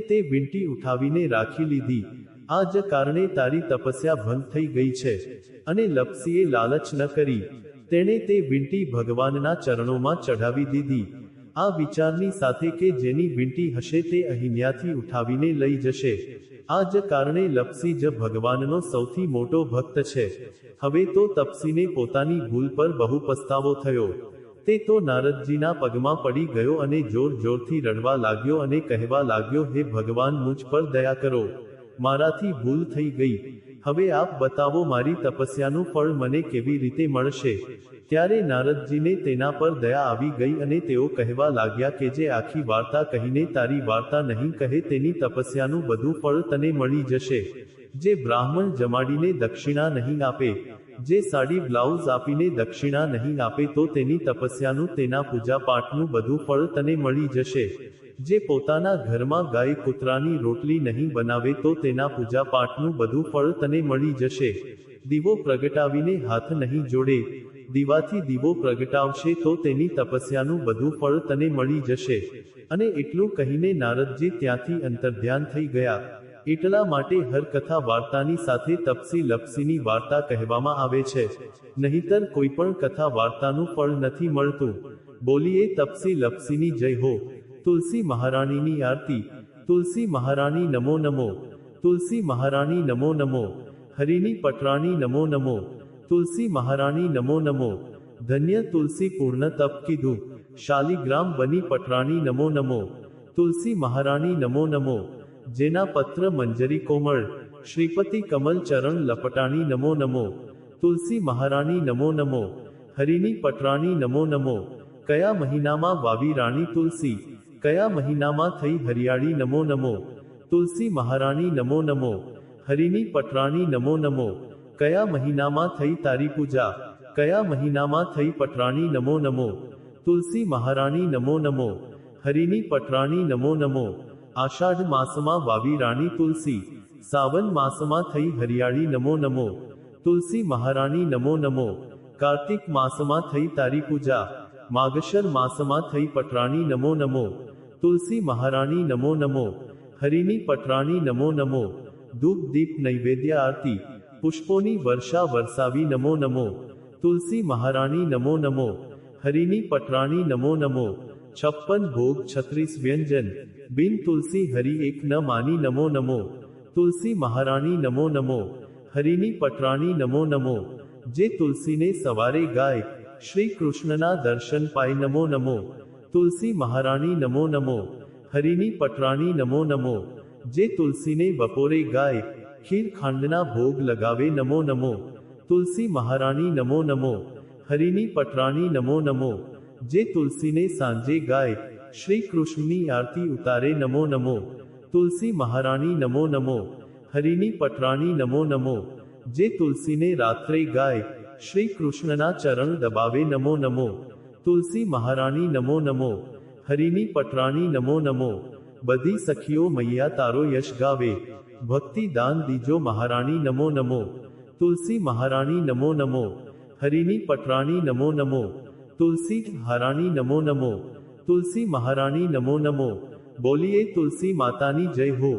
[SPEAKER 1] તે વીંટી ઉઠાવીને રાખી લીધી. આ જ કારણે તારી તપસ્યા ભંગ થઈ ગઈ છે. અને લપસીએ લાલચ ન કરી, તેણે તે વીંટી ભગવાનના ચરણોમાં ચઢાવી દીધી. આ વિચારની સાથે કે જેની વીંટી હશે તે અહીંયાથી ઉઠાવીને લઈ જશે. આ જ કારણે લપસી જ ભગવાનનો સૌથી મોટો ભક્ત છે. હવે તો તપસીને પોતાની ભૂલ પર બહુ પસ્તાવો થયો. તે તો નારદજીના પગમાં પડી ગયો અને જોર જોરથી રડવા લાગ્યો અને કહેવા લાગ્યો, હે ભગવાન, મુझ પર દયા કરો, મારાથી ભૂલ થઈ ગઈ, હવે આપ બતાવો મારી તપસ્યાનું ફળ મને કેવી રીતે મળશે? ત્યારે નારદજીને તેના પર દયા આવી ગઈ અને તેઓ કહેવા લાગ્યા કે જે આખી વાર્તા કહીને તારી વાર્તા નહીં કહે તેની તપસ્યાનું બધું ફળ તને મળી જશે. જે બ્રાહ્મણ જમાડીને દક્ષિણા નહીં આપે, જે સાડી બ્લાઉઝ આપીને દક્ષિણા નહીં આપે તો તેની તપસ્યાનું તેના પૂજા પાઠનું બધું ફળ તને મળી જશે. જે પોતાના ઘરમાં ગાય કૂતરાની રોટલી નહીં બનાવે તો તેના પૂજા પાઠનું બધું ફળ તને મળી જશે. દીવો પ્રગટાવીને હાથ નહીં જોડે, દીવાથી દીવો પ્રગટાવશે તો તેની તપસ્યાનું બધું ફળ તને મળી જશે. અને એટલું કહીને નારદજી ત્યાંથી અંતર્ધ્યાન થઈ ગયા. એટલા માટે હર કથા વાર્તાની સાથે તપસી લપસીની વાર્તા કહેવામાં આવે છે, નહીતર કોઈ પણ કથા વાર્તાનું ફળ નથી મળતું. બોલીએ તપસી લપસીની જય હો. તુલસી મહારાણીની આરતી. તુલસી મહારાણી નમો નમો. તુલસી મહારાણી નમો નમો. હરિની પટરાણી નમો નમો. તુલસી મહારાણી નમો નમો. ધન્ય તુલસી પૂર્ણ તપ કીધું, શાલિગ્રામ બની પટરાણી નમો નમો. તુલસી મહારાણી નમો નમો. જેના પત્ર મંજરી કોમળ, શ્રીપતિ કમલ ચરણ લપટાણી નમો નમો. તુલસી મહારાણી નમો નમો. હરિની પટરાણી નમો નમો. કયા મહિનામાં વાવી રાણી તુલસી, કયા મહિનામાં થઈ હરિયાળી નમો નમો. તુલસી મહારાણી નમો નમો. હરિની પટરાણી નમો નમો. કયા મહિનામાં થઈ તારી પૂજા, કયા મહિનામાં થઈ પટરાણી નમો નમો. તુલસી મહારાણી નમો નમો. હરિની પટરાણી નમો નમો. આષાઢ માસમાં વાવી રાણી તુલસી, સાવન માસમાં થઈ હરિયાળી નમો નમો. તુલસી મહારાણી નમો નમો. કાર્તિક માસમાં થઈ તારી પૂજા, માગશર માસમાં થઈ પટરાણી નમો નમો. તુલસી મહારાણી નમો નમો. હરિની પટરાણી નમો નમો. ધૂપ દીપ નૈવેદ્ય આરતી, પુષ્પોની વર્ષા વરસાવી નમો નમો. તુલસી મહારાણી નમો નમો. હરિની પટરાણી નમો નમો. 56 ભોગ 36 વ્યંજન, બિન તુલસી હરિ એક ન માની નમો નમો. તુલસી મહારાણી નમો નમો. હરિની પટરાણી નમો નમો. જે તુલસીને સવારે ગાય, શ્રી કૃષ્ણના દર્શન પાય નમો નમો. તુલસી મહારાણી નમો નમો. હરિની પટરાણી નમો નમો. જે તુલસીને બપોરે ગાય, ખીર ખાંડના ભોગ લગાવે નમો નમો. તુલસી મહારાણી નમો નમો. હરિની પટરાણી નમો નમો. જે તુલસીને સાંજે ગાય, શ્રી કૃષ્ણની આરતી ઉતારે નમો નમો. તુલસી મહારાણી નમો નમો. હરિની પટરાણી નમો નમો. જે તુલસીને રાત્રે ગાય, શ્રી કૃષ્ણના ચરણ દબાવે નમો નમો. તુલસી મહારાણી નમો નમો. હરિની પટરાણી નમો નમો. બધી સખીઓ મૈયા તારો યશ ગાવે, ભક્તિ દાન દીજો મહારાણી નમો નમો. તુલસી મહારાણી નમો નમો. હરિની પટરાણી નમો નમો. તુલસી મહારાણી નમો નમો. તુલસી મહારાણી નમો નમો. બોલીએ તુલસી માતાની જય હો.